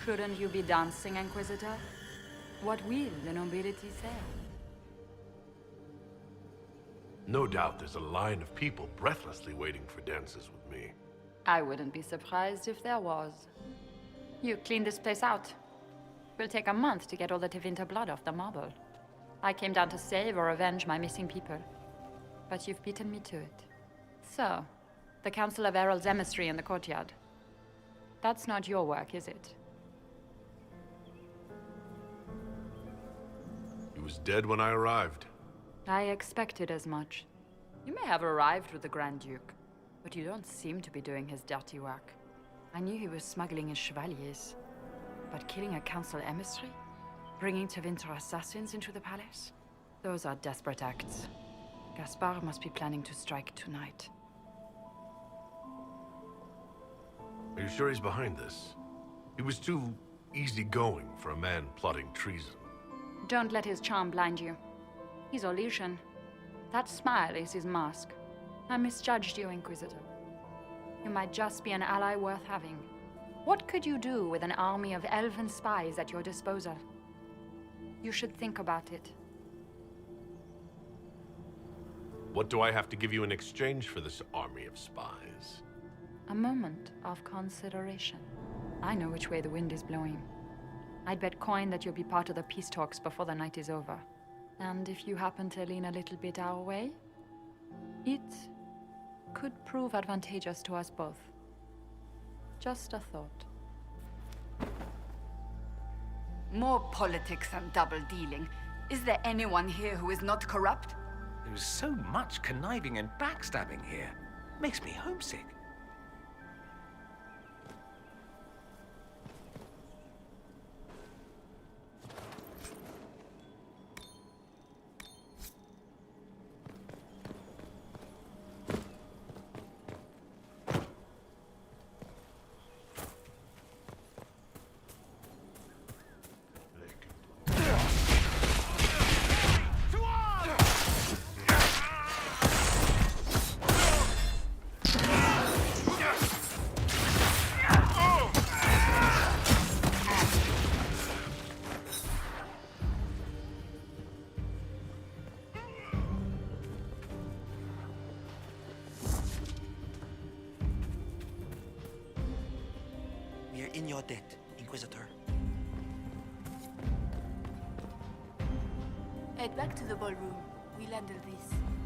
Shouldn't you be dancing, Inquisitor? What will the nobility say? No doubt there's a line of people breathlessly waiting for dances with me. I wouldn't be surprised if there was. You clean this place out. Will take a month to get all the Tevinter blood off the marble. I came down to save or avenge my missing people. But you've beaten me to it. So, the Council of Herald's emissary in the courtyard. That's not your work, is it? He was dead when I arrived. I expected as much. You may have arrived with the Grand Duke, but you don't seem to be doing his dirty work. I knew he was smuggling his chevaliers. But killing a council emissary? Bringing Tevinter assassins into the palace? Those are desperate acts. Gaspard must be planning to strike tonight. Are you sure he's behind this? He was too easygoing for a man plotting treason. Don't let his charm blind you. He's Orlesian. That smile is his mask. I misjudged you, Inquisitor. You might just be an ally worth having. What could you do with an army of elven spies at your disposal? You should think about it. What do I have to give you in exchange for this army of spies? A moment of consideration. I know which way the wind is blowing. I'd bet coin that you'll be part of the peace talks before the night is over. And if you happen to lean a little bit our way, it could prove advantageous to us both. Just a thought. More politics and double-dealing. Is there anyone here who is not corrupt? There's so much conniving and backstabbing here. Makes me homesick. We are in your debt, Inquisitor. Head back to the ballroom. We'll handle this.